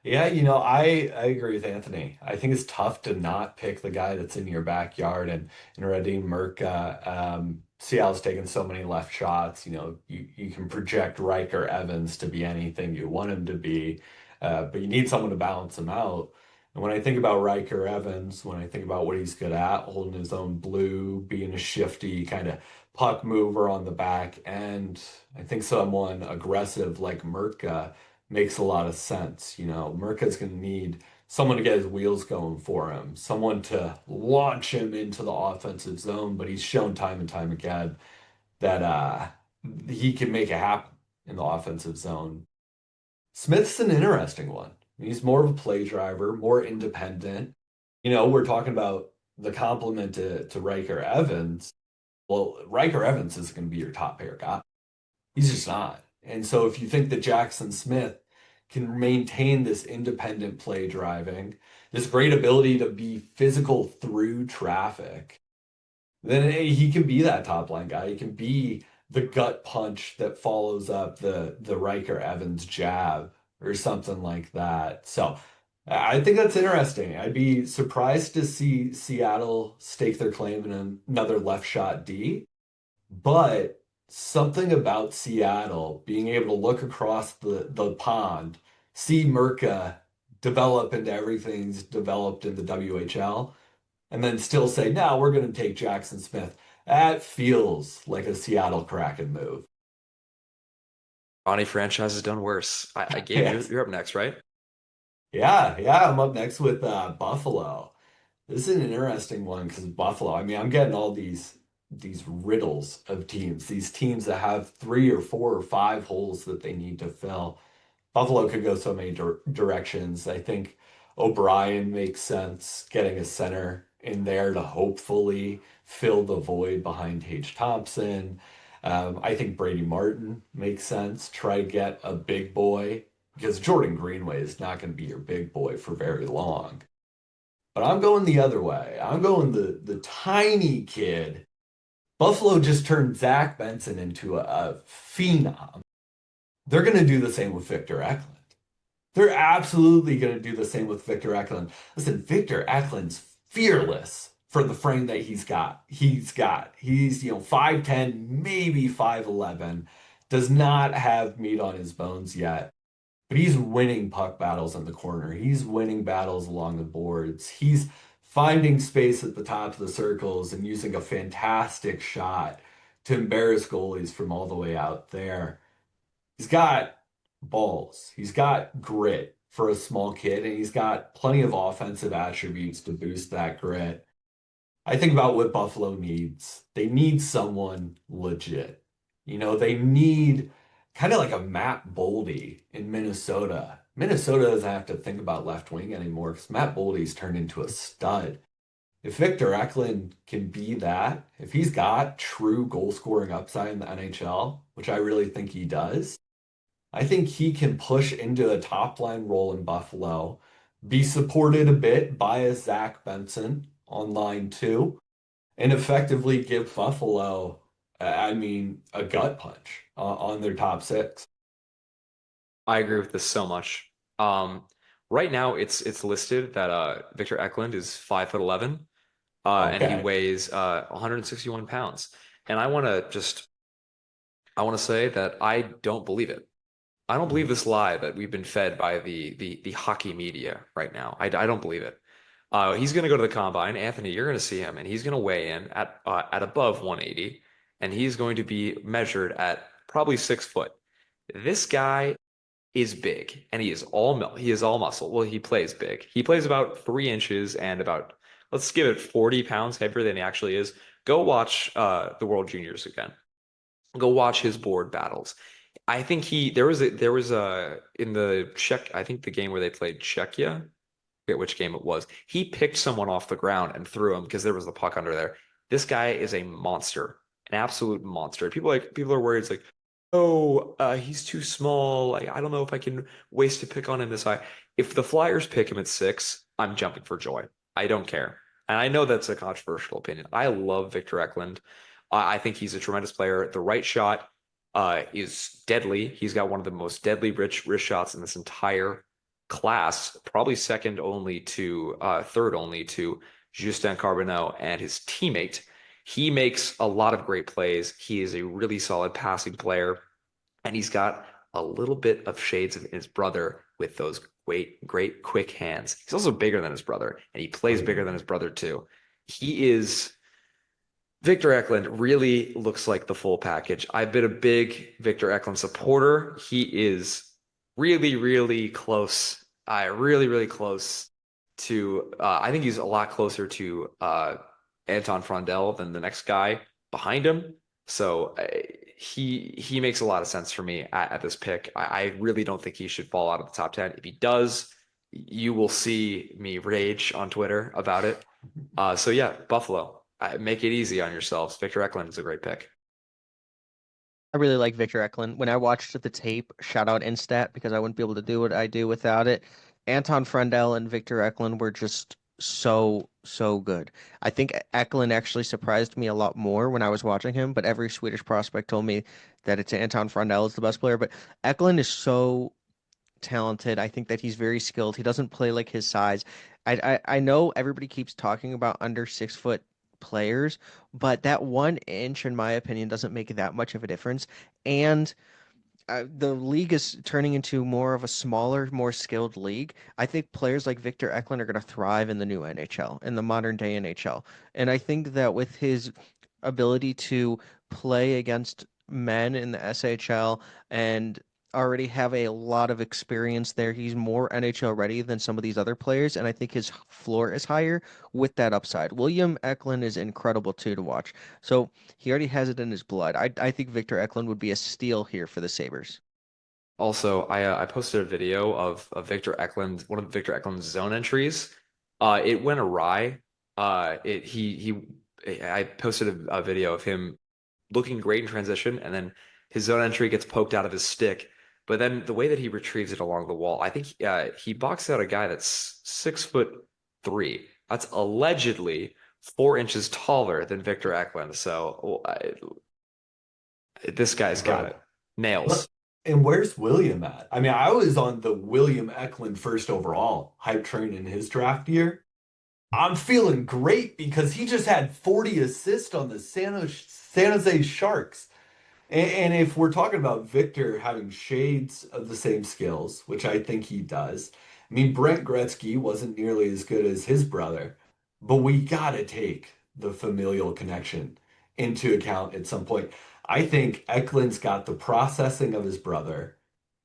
Yeah, you know, I agree with Anthony. I think it's tough to not pick the guy that's in your backyard and Radim Mrtka. Seattle's taken so many left shots. You know, you can project Riker Evans to be anything you want him to be, but you need someone to balance him out. And when I think about Riker Evans, when I think about what he's good at, holding his own blue, being a shifty kind of puck mover on the back end, I think someone aggressive like Mrtka makes a lot of sense. You know, Mrka's going to need someone to get his wheels going for him, someone to launch him into the offensive zone, but he's shown time and time again that he can make it happen in the offensive zone. Smith's an interesting one. He's more of a play driver, more independent. You know, we're talking about the compliment to Riker Evans. Well, Riker Evans is going to be your top pair guy. He's just not. And so if you think that Jackson Smith can maintain this independent play driving, this great ability to be physical through traffic, then he can be that top line guy. He can be the gut punch that follows up the Riker Evans jab or something like that. So I think that's interesting. I'd be surprised to see Seattle stake their claim in another left shot D, but something about Seattle being able to look across the pond, see Mrtka develop into everything's developed in the WHL, and then still say, no, we're going to take Jackson Smith. That feels like a Seattle Kraken move. Ronnie franchise has done worse. Gabe, Yes. you're up next, right? Yeah, I'm up next with Buffalo. This is an interesting one because Buffalo, I mean, I'm getting all these riddles of teams, these teams that have three or four or five holes that they need to fill. Buffalo could go so many directions. I think O'Brien makes sense, getting a center in there to hopefully fill the void behind Tage Thompson. I think Brady Martin makes sense. Try to get a big boy because Jordan Greenway is not going to be your big boy for very long. But I'm going the other way. I'm going the tiny kid. Buffalo just turned Zach Benson into a phenom. They're going to do the same with Victor Eklund. They're absolutely going to do the same with Victor Eklund. Listen, Victor Eklund's fearless for the frame that he's 5'10", maybe 5'11", does not have meat on his bones yet. But he's winning puck battles in the corner. He's winning battles along the boards. He's finding space at the top of the circles and using a fantastic shot to embarrass goalies from all the way out there. He's got balls. He's got grit for a small kid, and he's got plenty of offensive attributes to boost that grit. I think about what Buffalo needs. They need someone legit. They need kind of like a Matt Boldy in Minnesota. Minnesota doesn't have to think about left wing anymore because Matt Boldy's turned into a stud. If Victor Eklund can be that, if he's got true goal scoring upside in the NHL, which I really think he does, I think he can push into a top line role in Buffalo, be supported a bit by a Zach Benson on line two, and effectively give Buffalo, I mean, a gut punch on their top six. I agree with this so much. Um, right now it's listed that Victor Eklund is 5'11", and he Okay. weighs 161 pounds. And I want to say that I don't believe it. I don't believe this lie that we've been fed by the hockey media right now. I don't believe it. He's going to go to the combine. Anthony, you're going to see him, and he's going to weigh in at above 180, and he's going to be measured at probably 6 foot. This guy is big, and he is all muscle. Well, he plays big. He plays about 3 inches and about, let's give it 40 pounds heavier than he actually is. Go watch the World Juniors again. Go watch his board battles. I think there was a in the Czech, I think the game where they played Czechia, I forget which game it was. He picked someone off the ground and threw him because there was the puck under there. This guy is a monster, an absolute monster. People are worried. It's like, oh, he's too small. Like, I don't know if I can waste a pick on him this high. If the Flyers pick him at 6, I'm jumping for joy. I don't care. And I know that's a controversial opinion. I love Victor Eklund. I think he's a tremendous player. The right shot is deadly. He's got one of the most deadly wrist shots in this entire class, probably third only to Justin Carbonneau and his teammate. He makes a lot of great plays. He is a really solid passing player, and he's got a little bit of shades of his brother with those great quick hands. He's also bigger than his brother, and he plays bigger than his brother too. He is Victor Eklund really looks like the full package. I've been a big Victor Eklund supporter. He is really close. Really close to. I think he's a lot closer to Anton Frondell than the next guy behind him. So he makes a lot of sense for me at this pick. I really don't think he should fall out of the top 10. If he does, you will see me rage on Twitter about it. So yeah, Buffalo. Make it easy on yourselves. Victor Eklund is a great pick. I really like Victor Eklund. When I watched the tape, shout out Instat because I wouldn't be able to do what I do without it. Anton Frondell and Victor Eklund were just so good. I think Eklund actually surprised me a lot more when I was watching him, but every Swedish prospect told me that it's Anton Frondell is the best player. But Eklund is so talented. I think that he's very skilled. He doesn't play like his size. I know everybody keeps talking about under 6 foot players, but that 1 inch, in my opinion, doesn't make that much of a difference. And the league is turning into more of a smaller, more skilled league. I think players like Victor Eklund are going to thrive in the new NHL, in the modern day NHL. And I think that with his ability to play against men in the SHL and already have a lot of experience there, he's more NHL ready than some of these other players. And I think his floor is higher with that upside. William Eklund is incredible too to watch. So he already has it in his blood. I think Victor Eklund would be a steal here for the Sabres. Also, I posted a video of Victor Eklund, one of Victor Eklund's zone entries. It went awry. It he I posted a video of him looking great in transition, and then his zone entry gets poked out of his stick. But then the way that he retrieves it along the wall, I think he boxed out a guy that's 6'3". That's allegedly 4 inches taller than Victor Eklund. So this guy's got it. Incredible. Nails. And where's William at? I mean, I was on the William Eklund first overall hype train in his draft year. I'm feeling great because he just had 40 assists on the San Jose Sharks. And if we're talking about Victor having shades of the same skills, which I think he does, I mean, Brent Gretzky wasn't nearly as good as his brother, but we got to take the familial connection into account at some point. I think Eklund's got the processing of his brother.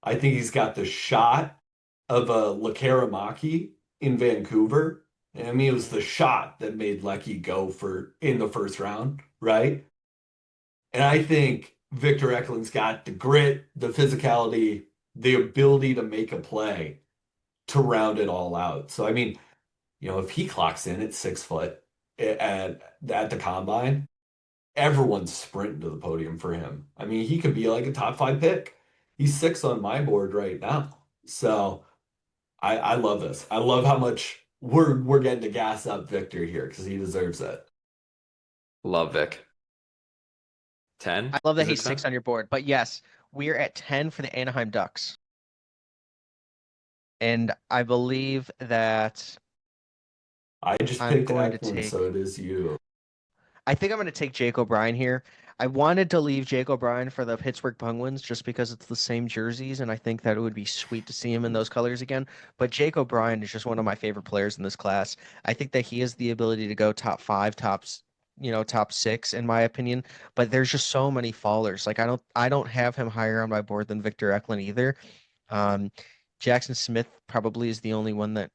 I think he's got the shot of a Lekaramaki in Vancouver. And I mean, it was the shot that made Lecky go for in the first round, right? And I think Victor Eklund's got the grit, the physicality, the ability to make a play to round it all out. So, I mean, if he clocks in at 6 foot at the combine, everyone's sprinting to the podium for him. I mean, he could be like a top 5 pick. He's 6 on my board right now. So I love this. I love how much we're getting to gas up Victor here because he deserves it. Love Vic. 10? I love that Is it he's 10? 6 on your board. But yes, we're at 10 for the Anaheim Ducks. And I believe that I just I'm picked going to Eklund, take. so it is you. I think I'm going to take Jake O'Brien here. I wanted to leave Jake O'Brien for the Pittsburgh Penguins just because it's the same jerseys, and I think that it would be sweet to see him in those colors again. But Jake O'Brien is just one of my favorite players in this class. I think that he has the ability to go top five, top six, in my opinion. But there's just so many fallers. Like I don't have him higher on my board than Victor Eklund either. Um, Jackson Smith probably is the only one that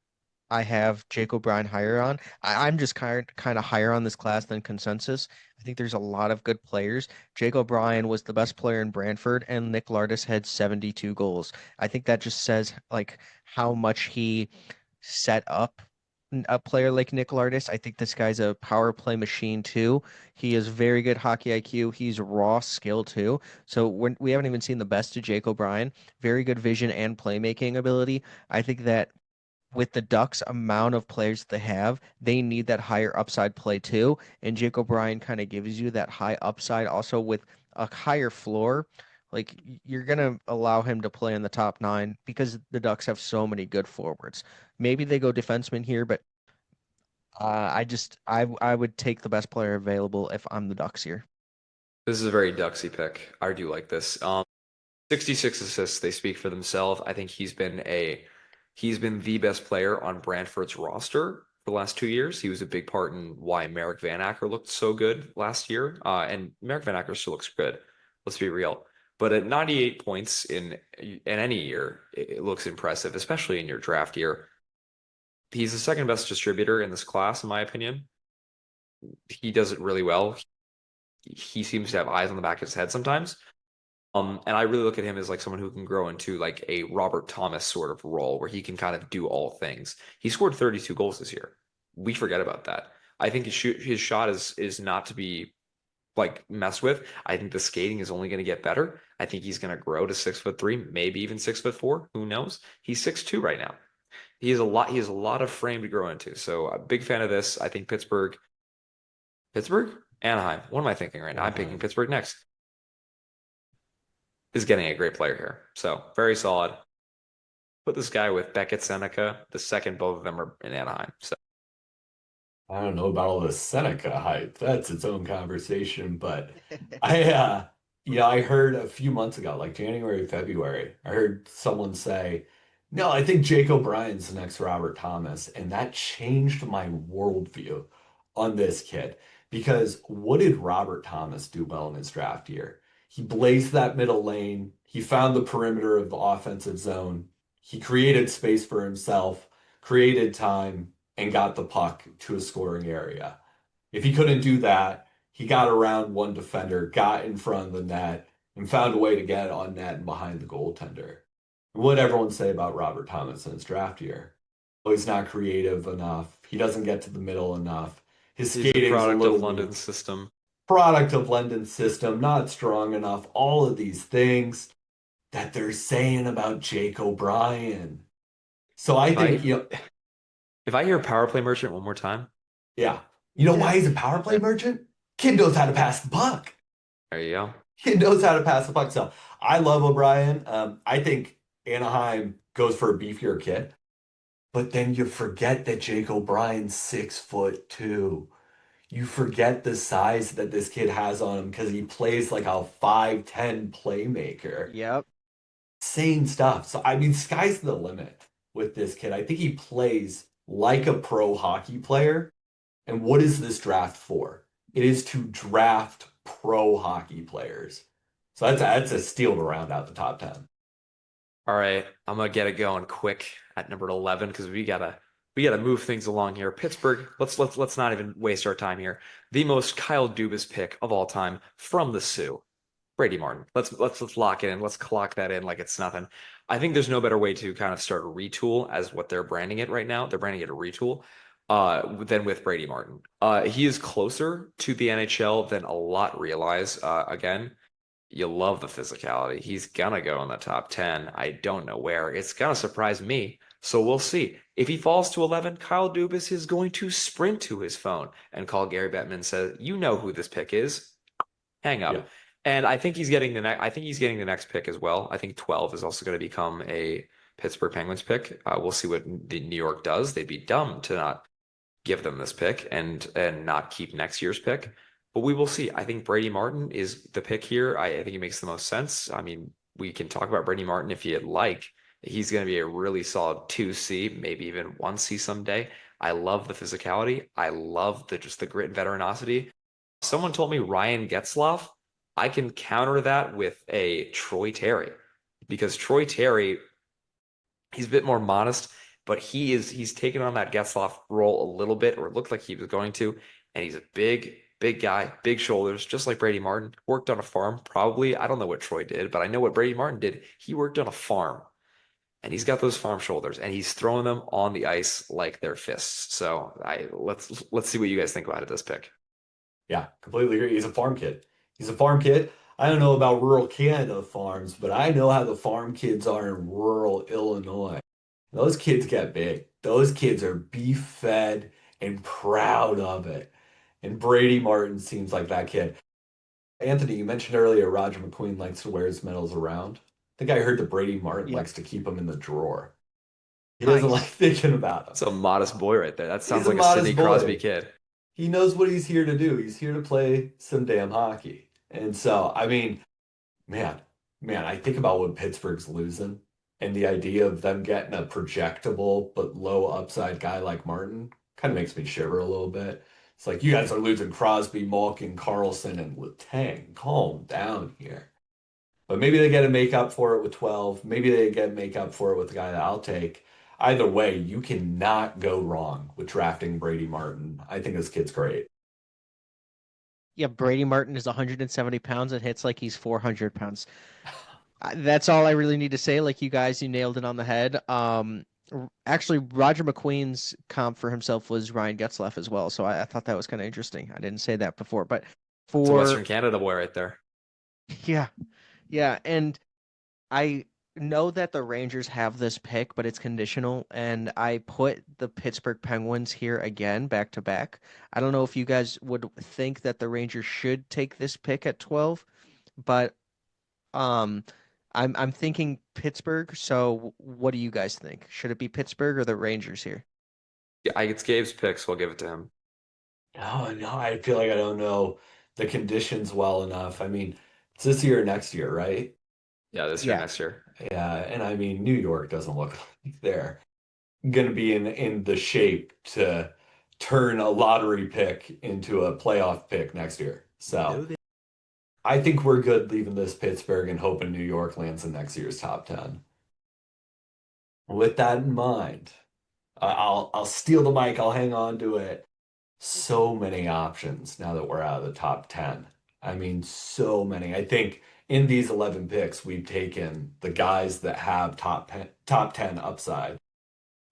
I have Jake O'Brien higher on. I'm just kind of higher on this class than consensus. I think there's a lot of good players. Jake O'Brien was the best player in Brantford, and Nick Lardis had 72 goals. I think that just says like how much he set up a player like Nick Lardis. I think this guy's a power play machine too. He is very good hockey IQ. He's raw skill too. So we haven't even seen the best of Jake O'Brien. Very good vision and playmaking ability. I think that with the Ducks amount of players they have, they need that higher upside play too. And Jake O'Brien kind of gives you that high upside also with a higher floor. Like you're gonna allow him to play in the top nine because the Ducks have so many good forwards. Maybe they go defenseman here, but I would take the best player available if I'm the Ducks here. This is a very Ducksy pick. I do like this. 66 assists, they speak for themselves. I think he's been the best player on Brantford's roster for the last 2 years. He was a big part in why Merrick Van Acker looked so good last year. And Merrick Van Acker still looks good. Let's be real. But at 98 points in any year, it looks impressive, especially in your draft year. He's the second best distributor in this class, in my opinion. He does it really well. He seems to have eyes on the back of his head sometimes. And I really look at him as like someone who can grow into like a Robert Thomas sort of role where he can kind of do all things. He scored 32 goals this year. We forget about that. I think his shot is not to be like messed with. I think the skating is only going to get better. I think he's going to grow to 6'3", maybe even 6'4". Who knows? He's 6'2" right now. He has a lot of frame to grow into. So a big fan of this. I think Pittsburgh, Anaheim. What am I thinking right now? I'm picking Pittsburgh next. Is getting a great player here. So very solid. put this guy with Beckett Seneca. The second both of them are in Anaheim. So I don't know about all the Seneca hype. That's its own conversation. But I heard a few months ago, like January, February, I heard someone say, no, I think Jake O'Brien's the next Robert Thomas. And that changed my worldview on this kid. Because what did Robert Thomas do well in his draft year? He blazed that middle lane. He found the perimeter of the offensive zone. He created space for himself, created time, and got the puck to a scoring area. If he couldn't do that, he got around one defender, got in front of the net, and found a way to get on net and behind the goaltender. What did everyone say about Robert Thomas in his draft year? Oh, he's not creative enough. He doesn't get to the middle enough. His he's a skating's a product little of London's system. product of Lyndon's system, not strong enough. All of these things that they're saying about Jake O'Brien. So I If I think, if I hear power play merchant one more time, yeah. You know Yeah. why he's a power play merchant? Kid knows how to pass the puck. there you go. Kid knows how to pass the puck. So I love O'Brien. I think Anaheim goes for a beefier kid. But then you forget that Jake O'Brien's 6'2". You forget the size that this kid has on him because he plays like a 5'10" playmaker. Yep. Same stuff. So I mean, sky's the limit with this kid. I think he plays like a pro hockey player. And what is this draft for? It is to draft pro hockey players. So that's a steal to round out the top 10. All right, I'm gonna get it going quick at number 11 because we gotta move things along here. Pittsburgh, let's not even waste our time here. The most Kyle Dubas pick of all time from the Sioux, Brady Martin. Let's lock it in. Let's clock that in like it's nothing. I think there's no better way to kind of start a retool as what they're branding it right now. They're branding it a retool than with Brady Martin. He is closer to the NHL than a lot realize. Again, you love the physicality. He's gonna go in the top 10. I don't know where. It's gonna surprise me. So we'll see. If he falls to 11, Kyle Dubas is going to sprint to his phone and call Gary Bettman and say, "You know who this pick is. Hang up." Yeah. And I think he's getting the next. I think he's getting the next pick as well. I think 12 is also going to become a Pittsburgh Penguins pick. We'll see what the New York does. They'd be dumb to not give them this pick and not keep next year's pick. But we will see. I think Brady Martin is the pick here. I think it makes the most sense. I mean, we can talk about Brady Martin if you'd like. He's going to be a really solid 2C, maybe even 1C someday. I love the physicality. I love just the grit and veteranosity. Someone told me Ryan Getzlaf. I can counter that with a Troy Terry because Troy Terry, he's a bit more modest, but he's taken on that Getzlaf role a little bit, or it looked like he was going to, and he's a big guy, big shoulders, just like Brady Martin. Worked on a farm, probably. I don't know what Troy did, but I know what Brady Martin did. He worked on a farm, and he's got those farm shoulders, and he's throwing them on the ice like they're fists. So let's see what you guys think about it, this pick. Yeah, completely agree. He's a farm kid. He's a farm kid. I don't know about rural Canada farms, but I know how the farm kids are in rural Illinois. Those kids get big. Those kids are beef fed and proud of it. And Brady Martin seems like that kid. Anthony, you mentioned earlier Roger McQueen likes to wear his medals around. I think I heard that Brady Martin Yep. likes to keep them in the drawer. He doesn't like Nice. thinking about them. That's a modest boy right there. That sounds He's a like a Sidney modest boy. Crosby kid. He knows what he's here to do. He's here to play some damn hockey. And so, I mean, man, I think about what Pittsburgh's losing and the idea of them getting a projectable but low upside guy like Martin kind of makes me shiver a little bit. It's like you guys are losing Crosby, Malkin, Carlson, and Letang. Calm down here. But maybe they get to make up for it with 12. Maybe they get to make up for it with the guy that I'll take. Either way, you cannot go wrong with drafting Brady Martin. I think this kid's great. Yeah, Brady Martin is 170 pounds and hits like he's 400 pounds. That's all I really need to say. Like you guys, you nailed it on the head. Actually, Roger McQueen's comp for himself was Ryan Getzlaf as well. So I thought that was kind of interesting. I didn't say that before, but It's a Western Canada boy right there. yeah, and I know that the Rangers have this pick, but it's conditional, and I put the Pittsburgh Penguins here again, back to back. I don't know if you guys would think that the Rangers should take this pick at 12, but um, I'm thinking Pittsburgh. So what do you guys think? Should it be Pittsburgh or the Rangers here? Yeah, it's Gabe's pick, so we'll give it to him. Oh no, I feel like I don't know the conditions well enough. I mean, it's this year or next year, right? Yeah, this year, Yeah. next year. Yeah, and I mean, New York doesn't look like they're going to be in the shape to turn a lottery pick into a playoff pick next year. So I think we're good leaving this Pittsburgh and hoping New York lands in next year's top 10. With that in mind, I'll steal the mic. I'll hang on to it. So many options now that we're out of the top 10. I mean, so many. I think in these 11 picks, we've taken the guys that have top 10 upside.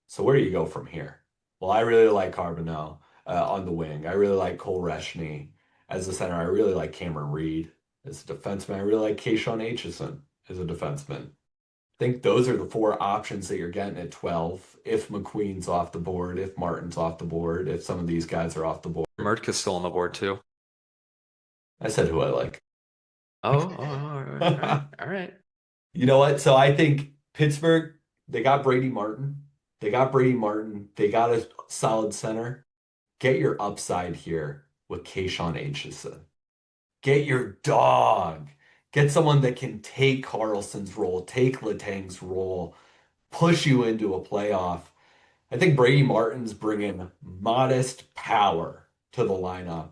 So where do you go from here? Well, I really like Carbonneau on the wing. I really like Cole Reshny as a center. I really like Cameron Reed as a defenseman. I really like Acheson as a defenseman. I think those are the four options that you're getting at 12. If McQueen's off the board, if Martin's off the board, if some of these guys are off the board. Mrtka's still on the board too. I said who I like. All right, all right. You know what? So I think Pittsburgh, they got Brady Martin. They got Brady Martin. They got a solid center. Get your upside here with Acheson. Get your dog. Get someone that can take Carlson's role, take Letang's role, push you into a playoff. I think Brady Martin's bringing modest power to the lineup.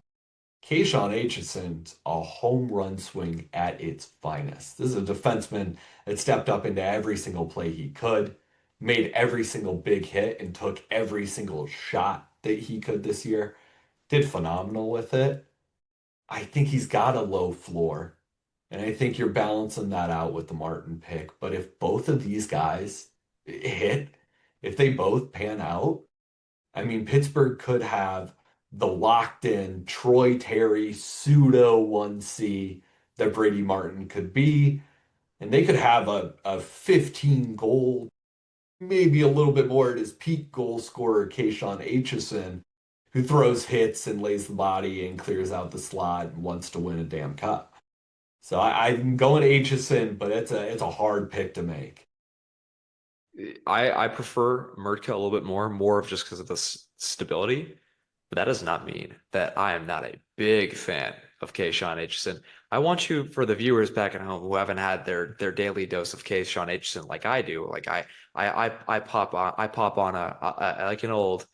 Acheson's a home run swing at its finest. This is a defenseman that stepped up into every single play he could, made every single big hit, and took every single shot that he could this year. Did phenomenal with it. I think he's got a low floor, and I think you're balancing that out with the Martin pick. But if both of these guys hit, if they both pan out, I mean, Pittsburgh could have the locked in Troy Terry pseudo 1C that Brady Martin could be. And they could have a 15 goal, maybe a little bit more at his peak goal scorer, Acheson, who throws hits and lays the body and clears out the slot and wants to win a damn cup. So I'm going Acheson, but it's a hard pick to make. I prefer Mrtka a little bit more of just because of the stability. But that does not mean that I am not a big fan of Acheson. I want you, for the viewers back at home who haven't had their daily dose of Acheson like I do, like I pop on a like an old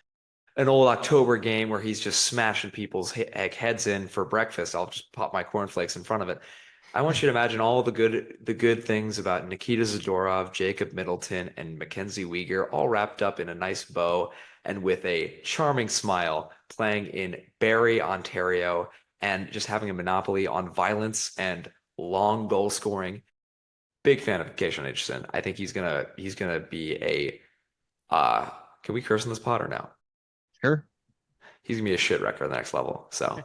October game where he's just smashing people's heads in for breakfast. I'll just pop my cornflakes in front of it. I want you to imagine all the good things about Nikita Zadorov, Jacob Middleton, and Mackenzie Weegar all wrapped up in a nice bow and with a charming smile playing in Barrie, Ontario, and just having a monopoly on violence and long goal scoring. Big fan of Acheson. I think he's gonna be a can we curse in this pod or no? Sure. He's gonna be a shit wrecker at the next level. So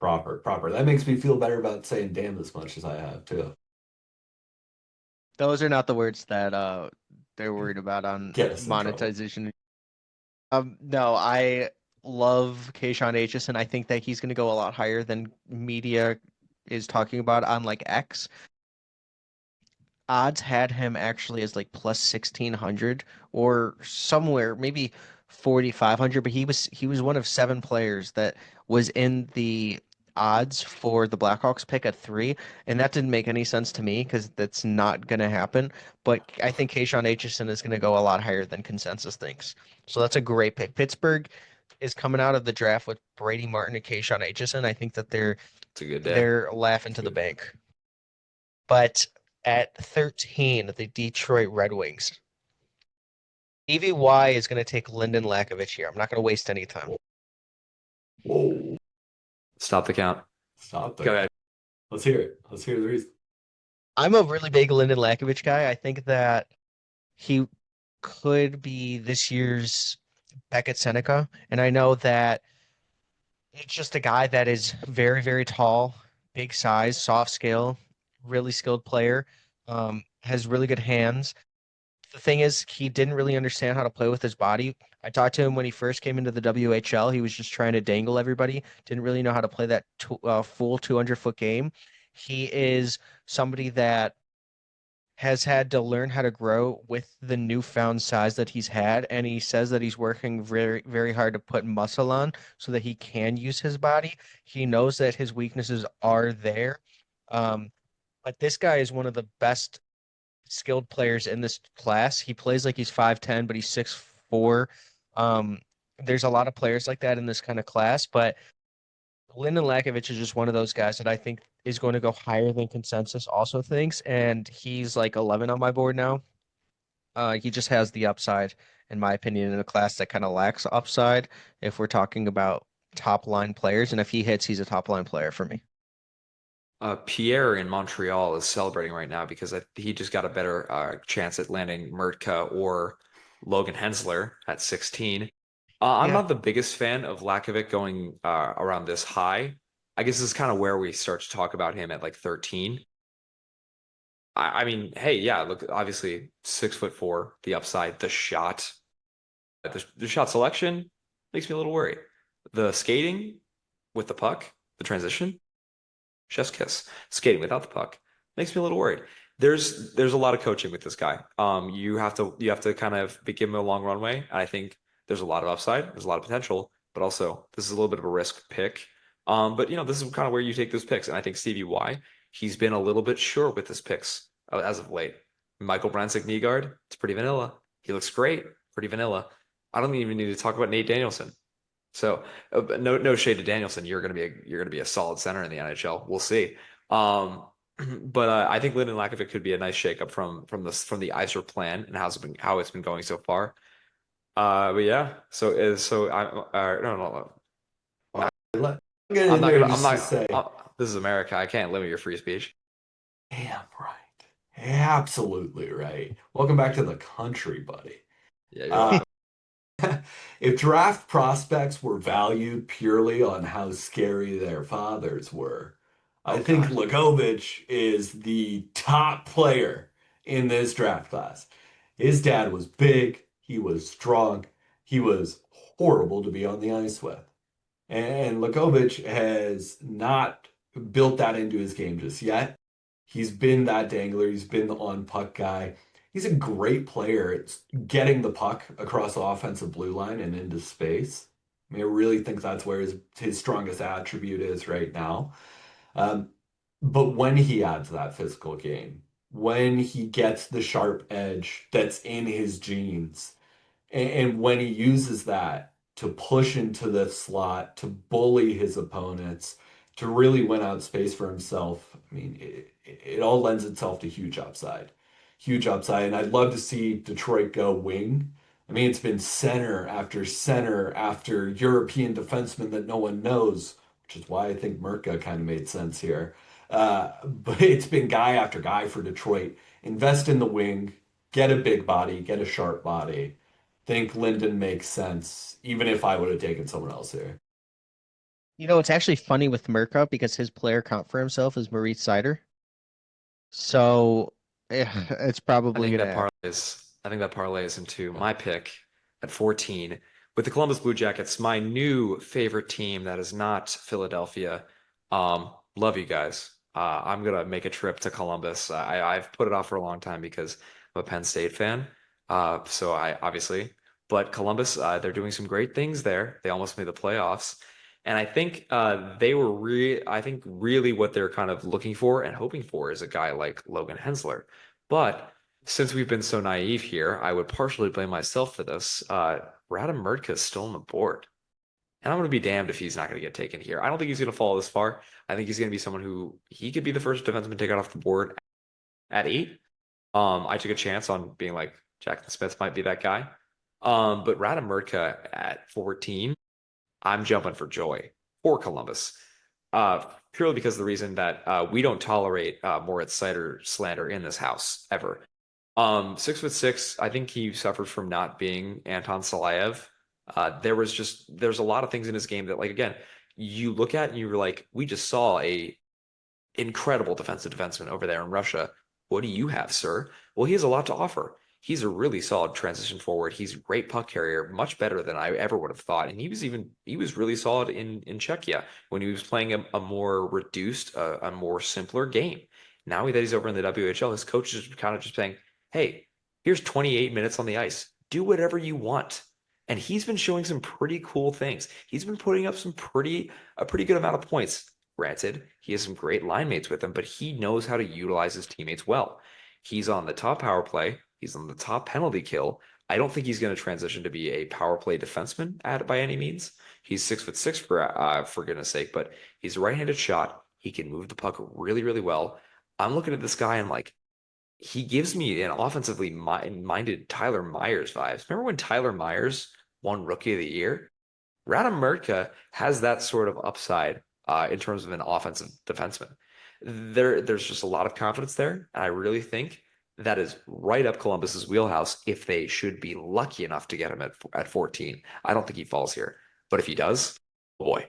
Proper. That makes me feel better about saying damn as much as I have too. Those are not the words that they're worried about on Get us in trouble. monetization. No, I love Acheson. I think that he's going to go a lot higher than media is talking about on like X. Odds had him actually as like plus 1,600 or somewhere, maybe 4,500, but he was one of 7 players that was in the odds for the Blackhawks pick at 3, and that didn't make any sense to me because that's not going to happen. But I think Acheson is going to go a lot higher than consensus thinks. So that's a great pick. Pittsburgh is coming out of the draft with Brady Martin and Acheson. I think that it's a good day. they're laughing to the bank. But at 13, the Detroit Red Wings. EVY is going to take Lynden Lakovich here. I'm not going to waste any time. Whoa. Stop the count. Stop Go there. ahead. Let's hear it. Let's hear the reason. I'm a really big Lynden Lakovich guy. I think that he could be this year's Beckett Seneca. And I know that it's just a guy that is very, very tall, big size, soft scale, really skilled player, has really good hands. The thing is, he didn't really understand how to play with his body. I talked to him when he first came into the WHL. He was just trying to dangle everybody. Didn't really know how to play that full 200-foot game. He is somebody that has had to learn how to grow with the newfound size that he's had, and he says that he's working very, very hard to put muscle on so that he can use his body. He knows that his weaknesses are there. Um, but this guy is one of the best skilled players in this class. He plays like he's 5'10", but he's 6'4". There's a lot of players like that in this kind of class, but Lynden Lakovich is just one of those guys that I think is going to go higher than consensus also thinks, and he's like 11 on my board now. He just has the upside, in my opinion, in a class that kind of lacks upside if we're talking about top line players, and if he hits, he's a top line player for me. Pierre in Montreal is celebrating right now because he just got a better chance at landing Mrtka or Logan Hensler at 16. I'm Yeah, not the biggest fan of Lakovic going around this high. I guess this is kind of where we start to talk about him at like 13. I mean, hey, yeah, look, obviously 6'4", the upside, the shot, the shot selection makes me a little worried. The skating with the puck, the transition, chef's kiss. Skating without the puck makes me a little worried. There's a lot of coaching with this guy. You have to kind of give him a long runway. And I think there's a lot of upside, there's a lot of potential, but also this is a little bit of a risk pick. But this is kind of where you take those picks, and I think Stevie Y, he's been a little bit sure with his picks as of late. Michael Bransick Nygaard, it's pretty vanilla. He looks great, pretty vanilla. I don't even need to talk about Nate Danielson. So no shade to Danielson. You're gonna be a solid center in the NHL. We'll see. Um, but I think Lynden Lakovic could be a nice shakeup from the ICER plan and how it's been going so far. But yeah. So I no no no. Let me get I'm in not there gonna. I'm just to not. say, This is America. I can't limit your free speech. damn right. Absolutely right. Welcome back to the country, buddy. Yeah, you're Uh, welcome. if draft prospects were valued purely on how scary their fathers were, I Oh think God. Lakovich is the top player in this draft class. His dad was big, he was strong, he was horrible to be on the ice with. And Lakovich has not built that into his game just yet. He's been that dangler, he's been the on puck guy. He's a great player at getting the puck across the offensive blue line and into space. I mean, I really think that's where his strongest attribute is right now. Um, but when he adds that physical game, when he gets the sharp edge that's in his genes, and when he uses that to push into the slot, to bully his opponents, to really win out space for himself, I mean, it all lends itself to huge upside. Huge upside. And I'd love to see Detroit go wing. I mean, it's been center after European defenseman that no one knows, which is why I think Mrtka kind of made sense here. But it's been guy after guy for Detroit. Invest in the wing, get a big body, get a sharp body. Think Lynden makes sense, even if I would have taken someone else here. it's actually funny with Mrtka because his player comp for himself is Maurice Sider. So it's I probably think that gonna. parlays. I think that parlays into my pick at 14 with the Columbus Blue Jackets, my new favorite team that is not Philadelphia. Love you guys. I'm gonna make a trip to Columbus. I've put it off for a long time because I'm a Penn State fan. So I obviously, but Columbus, they're doing some great things there. They almost made the playoffs. And I think I think really what they're kind of looking for and hoping for is a guy like Logan Hensler. But since we've been so naive here, I would partially blame myself for this. Radam Mrtka is still on the board. And I'm going to be damned if he's not going to get taken here. I don't think he's going to fall this far. I think he's going to be someone who he could be the first defenseman taken off the board at 8. I took a chance on being like Jackson Smith might be that guy. But Radam Mrtka at 14, I'm jumping for joy for Columbus. Purely because of the reason that we don't tolerate Moritz Seider slander in this house ever. 6'6", I think he suffered from not being Anton Salayev. There's a lot of things in his game that, like, again, you look at and you're like, we just saw a incredible defenseman over there in Russia. What do you have, sir? Well, he has a lot to offer. He's a really solid transition forward. He's a great puck carrier, much better than I ever would have thought. And he was really solid in Czechia when he was playing a more reduced, a more simpler game. Now that he's over in the WHL, his coach is kind of just saying, hey, here's 28 minutes on the ice. Do whatever you want. And he's been showing some pretty cool things. He's been putting up a pretty good amount of points. Granted, he has some great line mates with him, but he knows how to utilize his teammates well. He's on the top power play. He's on the top penalty kill. I don't think he's going to transition to be a power play defenseman by any means. He's 6'6" for goodness sake, but he's a right-handed shot. He can move the puck really, really well. I'm looking at this guy and like, he gives me an offensively minded Tyler Myers vibes. Remember when Tyler Myers won Rookie of the Year? Radam Mrtka has that sort of upside in terms of an offensive defenseman. There's just a lot of confidence there, and I really think that is right up Columbus's wheelhouse if they should be lucky enough to get him at 14. I don't think he falls here, but if he does, oh boy.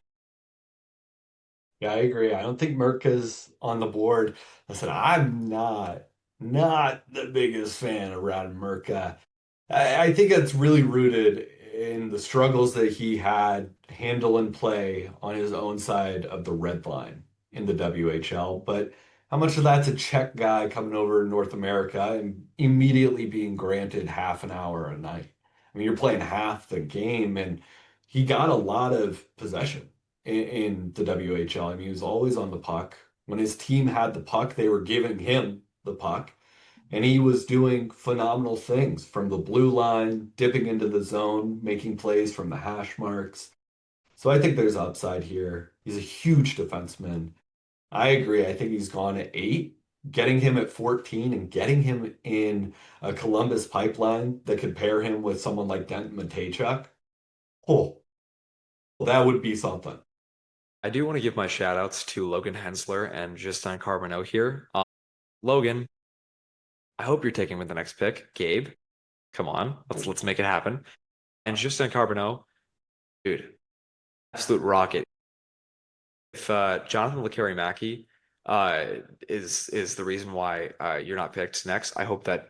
Yeah, I agree. I don't think Mrtka's on the board. Listen, I'm not the biggest fan of Radam Mrtka. I think it's really rooted in the struggles that he had handle and play on his own side of the red line in the WHL. But how much of that's a Czech guy coming over to North America and immediately being granted half an hour a night? I mean, you're playing half the game, and he got a lot of possession in the WHL. I mean, he was always on the puck. When his team had the puck, they were giving him the puck. And he was doing phenomenal things from the blue line, dipping into the zone, making plays from the hash marks. So I think there's upside here. He's a huge defenseman. I agree. I think he's gone at 8. Getting him at 14 and getting him in a Columbus pipeline that could pair him with someone like Denton Matejchuk. Oh, that would be something. I do want to give my shout outs to Logan Hensler and Justin Carbonneau here. Logan, I hope you're taking him with the next pick. Gabe, come on, let's make it happen. And Justin Carbonneau, dude, absolute rocket. If Jonathan LeCarry-Mackey is the reason why you're not picked next, I hope that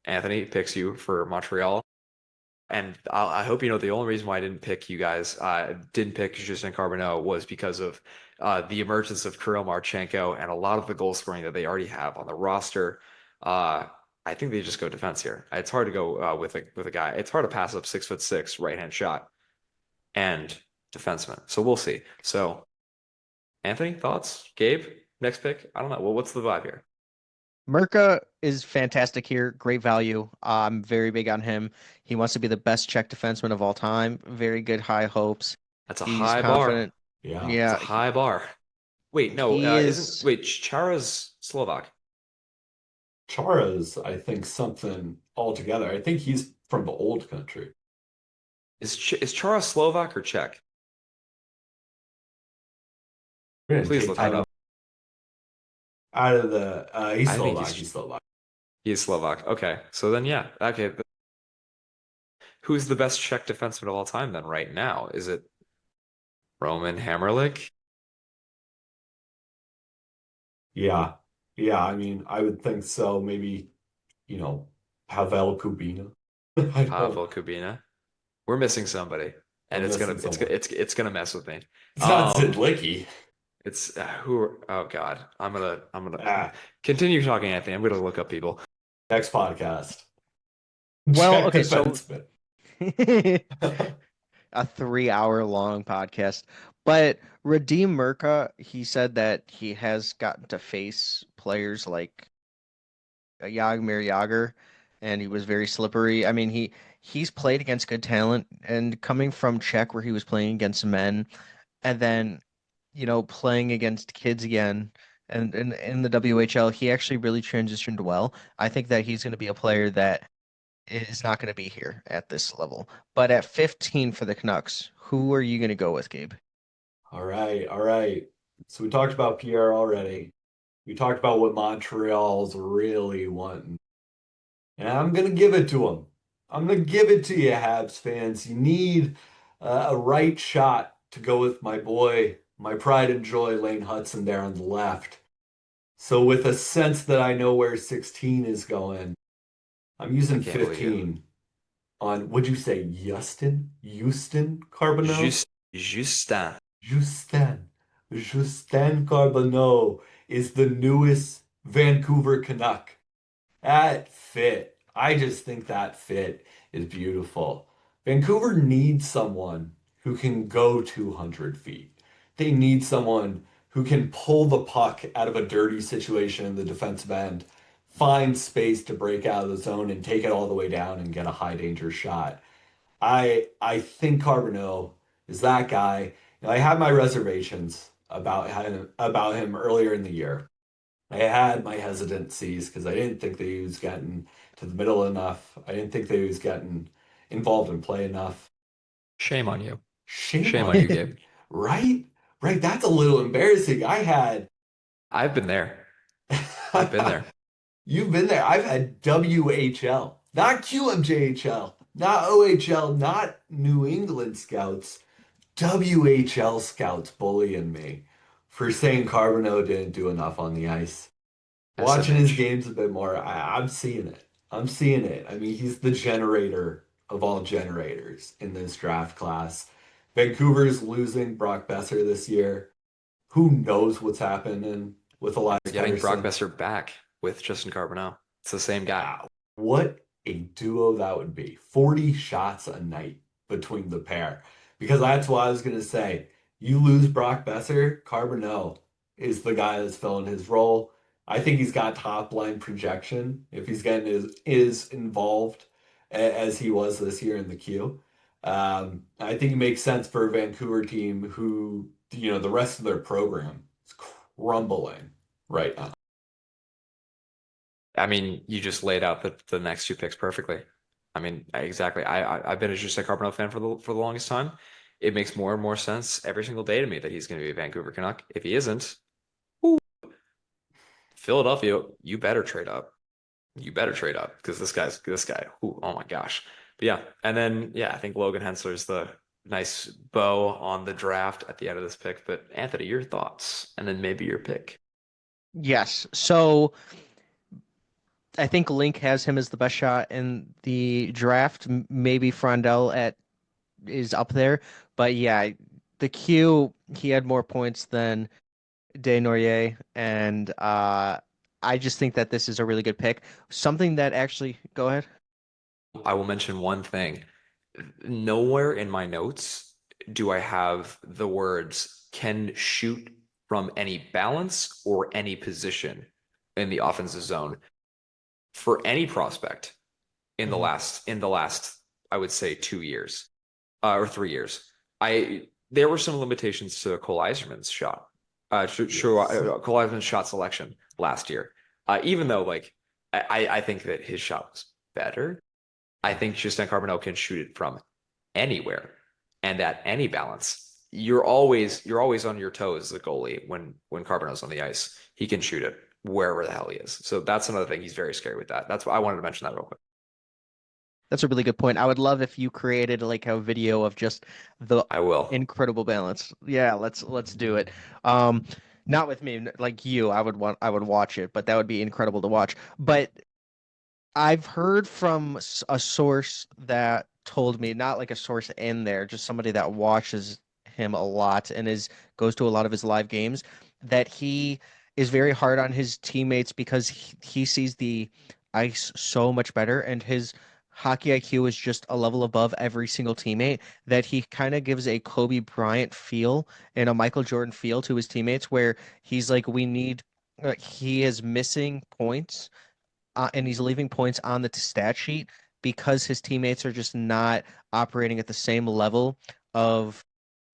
Anthony picks you for Montreal. And I hope you know the only reason why I didn't pick you guys, didn't pick Justin Carbonneau was because of the emergence of Kirill Marchenko and a lot of the goal scoring that they already have on the roster. I think they just go defense here. It's hard to go with a guy. It's hard to pass up 6'6" right-hand shot and defenseman. So we'll see. So Anthony, thoughts? Gabe, next pick? I don't know. Well, what's the vibe here? Mrtka is fantastic here. Great value. I'm very big on him. He wants to be the best Czech defenseman of all time. Very good high hopes. That's a He's high confident. bar. Yeah. Yeah, It's a high bar. Wait, no, Chara's Slovak. Chara's, I think, something altogether. I think he's from the old country. Is Chara Slovak or Czech? We're gonna Please take look that that up. out of the he's I think Slovak. he's- He's Slovak. He is Slovak. Okay, so then yeah, okay. Who's the best Czech defenseman of all time then right now? Is it Roman Hamrlik? Yeah. Yeah, I mean, I would think so. Maybe, Pavel Kubina. I don't Pavel Kubina? We're missing somebody, and We're it's gonna missing someone. it's gonna mess with me. It's not Zidlicki. It's oh God, I'm gonna Ah, continue talking, Anthony. I'm gonna look up people. next podcast. Well, Czech okay, so defenseman. a 3-hour long podcast. But Radim Mrtka, he said that he has gotten to face players like Jaromir Jagr, and he was very slippery. I mean, he's played against good talent, and coming from Czech where he was playing against men, and then playing against kids again, and in the WHL, he actually really transitioned well. I think that he's going to be a player that is not going to be here at this level. But at 15 for the Canucks, who are you going to go with, Gabe? All right, all right. So we talked about Pierre already. We talked about what Montreal's really wanting. And I'm going to give it to them. I'm going to give it to you, Habs fans. You need a right shot to go with my boy, my pride and joy, Lane Hudson there on the left. So with a sense that I know where 16 is going, I'm using can't believe 15 on, would you say Houston Carbonneau? Justin. Justin. Justin Carbonneau is the newest Vancouver Canuck. That fit. I just think that fit is beautiful. Vancouver needs someone who can go 200 feet. They need someone who can pull the puck out of a dirty situation in the defensive end, find space to break out of the zone and take it all the way down and get a high danger shot. I think Carbonneau is that guy. I had my reservations about him earlier in the year. I had my hesitancies because I didn't think that he was getting to the middle enough. I didn't think that he was getting involved in play enough. Shame on you. Shame Shame on on you, me, Gabe. right? Right, that's a little embarrassing. I had I've been there. I've been there. You've been there. I've had WHL, not QMJHL, not OHL, not New England scouts, WHL scouts bullying me for saying Carbonneau didn't do enough on the ice. Watching his SMH. games a bit more, I'm seeing it. I'm seeing it. I mean, he's the generator of all generators in this draft class. Vancouver's losing Brock Besser this year. Who knows what's happening with Elias You're getting Brock Pettersson? Besser back with Justin Carbonneau. It's the same guy. Wow, what a duo that would be. 40 shots a night between the pair. Because that's what I was going to say. You lose Brock Besser, Carbonneau is the guy that's filling his role. I think he's got top line projection if he's getting is involved as he was this year in the queue. I think it makes sense for a Vancouver team who, the rest of their program is crumbling right now. I mean, you just laid out the next two picks perfectly. I mean, exactly. I've been a Justin Carbonneau fan for the longest time. It makes more and more sense every single day to me that he's going to be a Vancouver Canuck. If he isn't, whoo, Philadelphia, you better trade up. You better trade up because this guy. Ooh, oh my gosh. But yeah, and then yeah, I think Logan Hensler's the nice bow on the draft at the end of this pick. But Anthony, your thoughts, and then maybe your pick. Yes. So I think Link has him as the best shot in the draft. Maybe Frondell at is up there, but yeah, the Q he had more points than Desnoyers, and I just think that this is a really good pick. Something that actually, go ahead. I will mention one thing. Nowhere in my notes do I have the words can shoot from any balance or any position in the offensive zone for any prospect Mhm. in the last I would say 2 years or 3 years. I There were some limitations to Cole Eiserman's shot. Yes. Cole Eiserman's shot selection last year. Even though like I think that his shot was better. I think Justin Carbonneau can shoot it from anywhere and at any balance. You're always on your toes as a goalie when Carbonneau's on the ice. He can shoot it wherever the hell he is. So that's another thing. He's very scary with that. That's why I wanted to mention that real quick. That's a really good point. I would love if you created like a video of just the I will. incredible balance. Yeah, let's do it. Um, Not with me, like you. I would watch it, but that would be incredible to watch. But I've heard from a source that told me, not like a source in there, just somebody that watches him a lot and is goes to a lot of his live games, that he is very hard on his teammates because he sees the ice so much better and his hockey IQ is just a level above every single teammate that he kind of gives a Kobe Bryant feel and a Michael Jordan feel to his teammates where he's like, we need, he is missing points and he's leaving points on the stat sheet because his teammates are just not operating at the same level of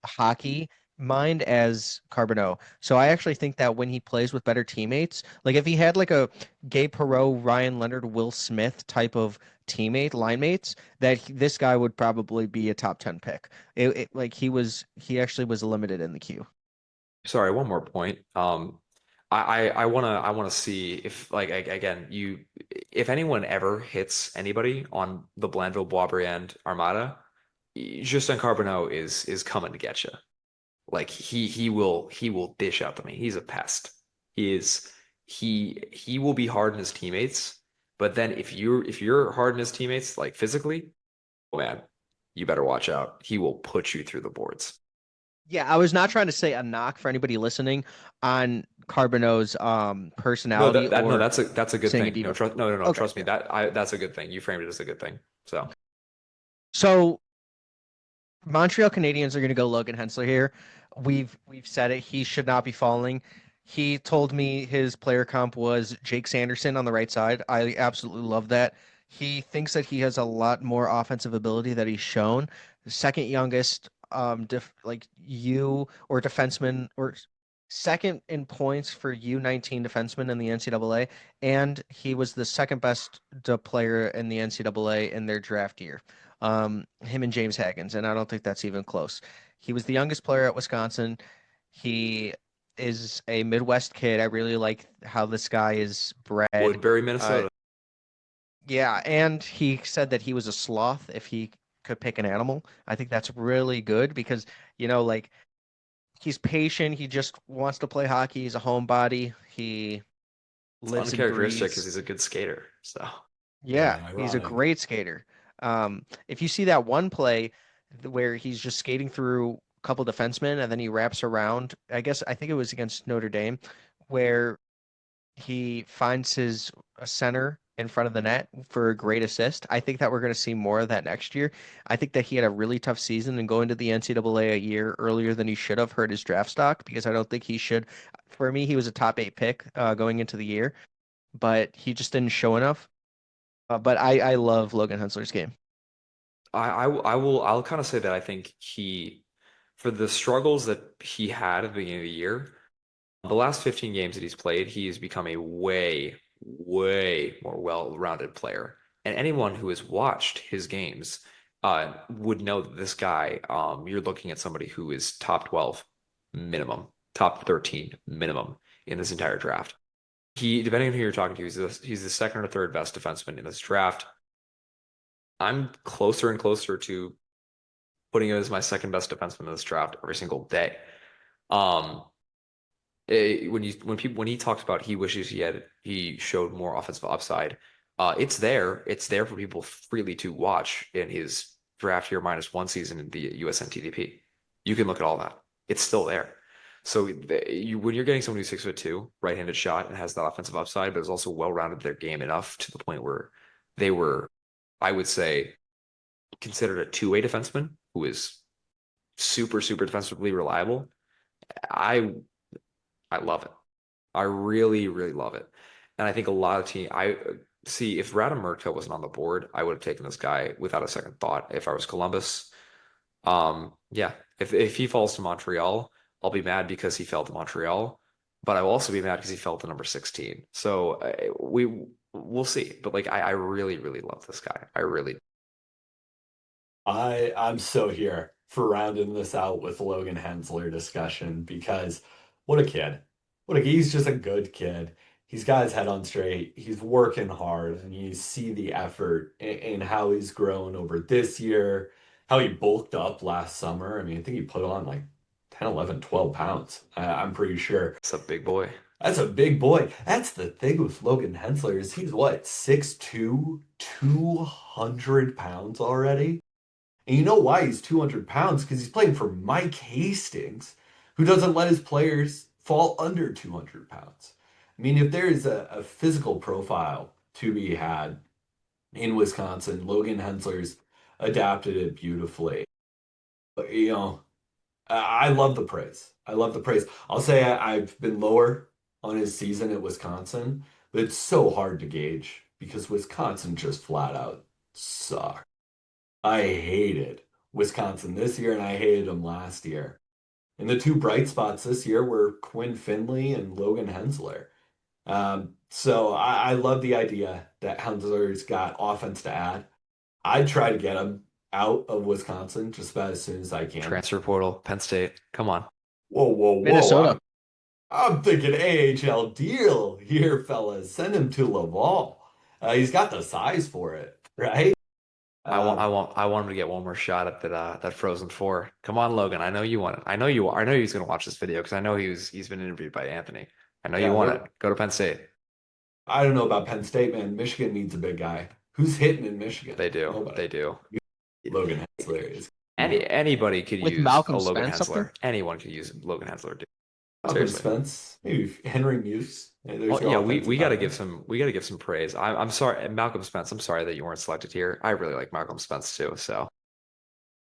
hockey mind as Carbonneau. So I actually think that when he plays with better teammates, like if he had like a Gabe Perreault, Ryan Leonard, Will Smith type of teammate, line mates, that this guy would probably be a top 10 pick. Like he actually was limited in the queue. Sorry, one more point. I wanna see if like again if anyone ever hits anybody on the Blanville Boisbriand Armada, Justin Carbonneau is coming to get you. Like he will dish out to me. He's a pest. He is he will be hard on his teammates, but then if you're hard on his teammates like physically, oh man, you better watch out. He will put you through the boards. Yeah, I was not trying to say a knock for anybody listening on Carbonneau's No, personality no, or that's a good saying a thing. No, diva. no, Okay, trust me. yeah. That's a good thing. You framed it as a good thing. So So Montreal Canadiens are going to go Logan Hensler here. We've said it. He should not be falling. He told me his player comp was Jake Sanderson on the right side. I absolutely love that. He thinks that he has a lot more offensive ability that he's shown. The second youngest, like you or defenseman or second in points for U19 defenseman in the NCAA, and he was the second best player in the NCAA in their draft year. Him and James Haggins, and I don't think that's even close. He was the youngest player at Wisconsin. He is a Midwest kid. I really like how this guy is bred. Woodbury, Uh, Minnesota. yeah, and he said that he was a sloth if he could pick an animal. I think that's really good because, like he's patient. He just wants to play hockey. He's a homebody. He It's lives and uncharacteristic because breathes. he's a good skater. So Yeah, Yeah, he's a ironic. great skater. If you see that one play where he's just skating through a couple defensemen and then he wraps around, I think it was against Notre Dame, where he finds his a center in front of the net for a great assist. I think that we're going to see more of that next year. I think that he had a really tough season and going to the NCAA a year earlier than he should have hurt his draft stock because I don't think he should. For me, he was a top 8 pick going into the year, but he just didn't show enough. But I love Logan Hensler's game. I'll kind of say that I think for the struggles that he had at the beginning of the year, the last 15 games that he's played, he's become a way, way more well-rounded player. And anyone who has watched his games would know that this guy, you're looking at somebody who is top 12 minimum, top 13 minimum in this entire draft. Depending on who you're talking to, he's the second or third best defenseman in this draft. I'm closer and closer to putting him as my second best defenseman in this draft every single day. Um, when he talks about he wishes he showed more offensive upside, it's there. It's there for people freely to watch in his draft year -1 season in the USN TDP. You can look at all that. It's still there. So when you're getting someone who's 6'2", right-handed shot, and has that offensive upside, but is also well-rounded their game enough to the point where they were, I would say, considered a two-way defenseman who is super, super defensively reliable. I I love it. I really, really love it. And I think a lot of I see if Radam Mrtka wasn't on the board, I would have taken this guy without a second thought if I was Columbus. Yeah, if he falls to Montreal, I'll be mad because he fell to Montreal, but I will also be mad because he fell to number 16. So we'll see. But like I really, really love this guy. I really I'm so here for rounding this out with Logan Hensler discussion because what a kid. He's just a good kid. He's got his head on straight. He's working hard and you see the effort in how he's grown over this year, how he bulked up last summer. I mean, I think he put on like 10, 11, 12 pounds. I'm pretty sure. It's a big boy. That's a big boy. That's the thing with Logan Hensler is he's what, 6'2", 200 pounds already? And you know why he's 200 pounds? Because he's playing for Mike Hastings, who doesn't let his players fall under 200 pounds. I mean, if there is a physical profile to be had in Wisconsin, Logan Hensler's adapted it beautifully. But, I love the praise. I love the praise. I'll say I've been lower on his season at Wisconsin, but it's so hard to gauge because Wisconsin just flat out sucks. I hated Wisconsin this year and I hated them last year. And the two bright spots this year were Quinn Finley and Logan Hensler. So I love the idea that Hensler's got offense to add. I'd try to get him out of Wisconsin just about as soon as I can. Transfer portal, Penn State. Come on. Whoa, whoa, whoa. Minnesota. I'm thinking AHL deal here, fellas. Send him to Laval. He's got the size for it, right? I want him to get one more shot at that Frozen Four. Come on, Logan. I know you want it. I know you are. I know he's gonna watch this video because I know he's been interviewed by Anthony. I know you Yeah, want it. Go to Penn State. I don't know about Penn State, man. Michigan needs a big guy. Who's hitting in Michigan? They do. Nobody. They do. Logan Hensler is Anybody could With use Malcolm a Logan Spence up Hensler. there? Anyone could use Logan Hensler. Dude. Malcolm Seriously. Spence, maybe Henry Muse. Hey, there's Oh your yeah, offensive we got to background. give some praise. I'm sorry, Malcolm Spence. I'm sorry that you weren't selected here. I really like Malcolm Spence too, so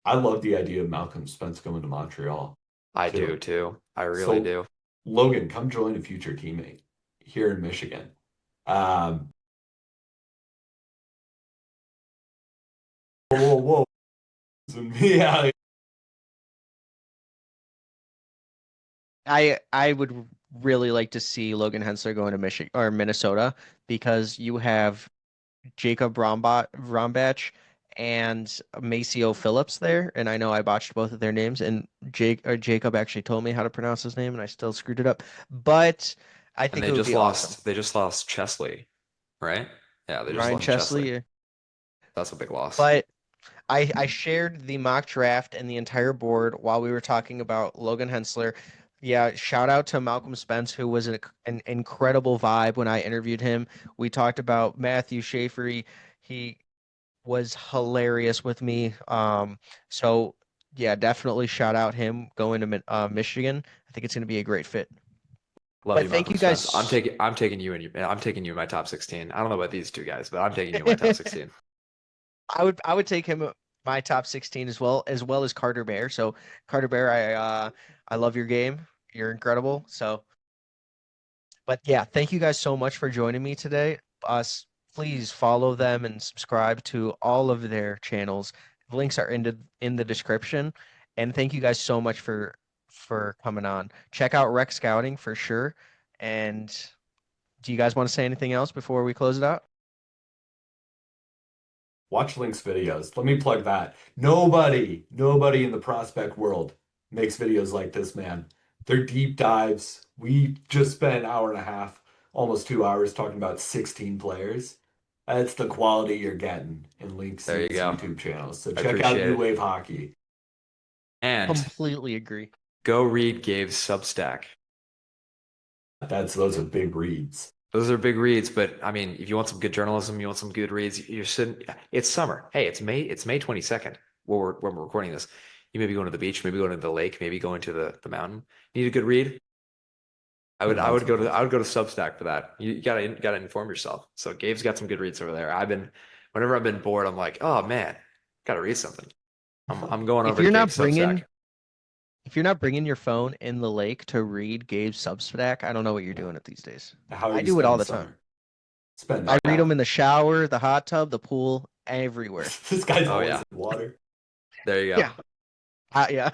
I love the idea of Malcolm Spence going to Montreal I do too. too. I really So do. Logan, come join a future teammate here in Michigan. Um, whoa, whoa, whoa. Yeah, I would really like to see Logan Hensler going to Michigan or Minnesota because you have Jacob Rombach and Maceo Phillips there, and I know I botched both of their names, and Jacob actually told me how to pronounce his name, and I still screwed it up. But I And think it would be awesome. they just lost Chesley, right? Yeah, they just Ryan lost Chesley. Chesley, That's a big loss. but I shared the mock draft and the entire board while we were talking about Logan Hensler. Yeah, shout out to Malcolm Spence, who was an incredible vibe when I interviewed him. We talked about Matthew Schaefer. He was hilarious with me. So yeah, definitely shout out him going to Michigan. I think it's going to be a great fit. Love But you, thank Malcolm you Spence. guys. I'm taking you in my top 16. I don't know about these two guys, but I'm taking you in my top 16. I would take him my top 16 as well as Carter Bear. So Carter Bear, I love your game. You're incredible. So, but yeah, thank you guys so much for joining me today. Please follow them and subscribe to all of their channels. Links are in the description. And thank you guys so much for coming on. Check out Rec Scouting for sure. And do you guys want to say anything else before we close it out? watch Link's videos. Let me plug that. Nobody in the prospect world makes videos like this, man. They're deep dives. We just spent an hour and a half, almost 2 hours, talking about 16 players. That's the quality you're getting in Link's There you go. YouTube channel. So I check out appreciate New it. Wave Hockey. And Completely agree. go read Gabe's Substack. Those are big reads. Those are big reads, but I mean, if you want some good journalism, you want some good reads, you're sitting. It's summer. Hey, it's May 22nd when we're recording this. You may be going to the beach, maybe going to the lake, maybe going to the mountain. Need a good read? I would go to Substack for that. You gotta inform yourself. So Gabe's got some good reads over there. Whenever I've been bored, I'm like, oh man, gotta read something. I'm going If over you're to not Gabe's bringing Substack. If you're not bringing your phone in the lake to read Gabe's Substack, I don't know what you're doing it these days. How are I you do it all spending the time. summer? Spend I it. read them in the shower, the hot tub, the pool, everywhere. This guy's Oh, always yeah. in water. There you go. Yeah. Yeah.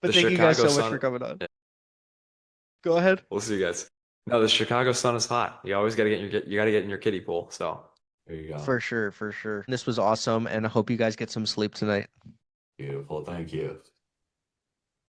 But The thank you guys Chicago so much Sun. for coming on. Yeah. Go ahead. We'll see you guys. No, the Chicago Sun is hot. You always gotta get in your kiddie pool. So There you go. For sure, for sure. This was awesome, and I hope you guys get some sleep tonight. Beautiful. Thank you.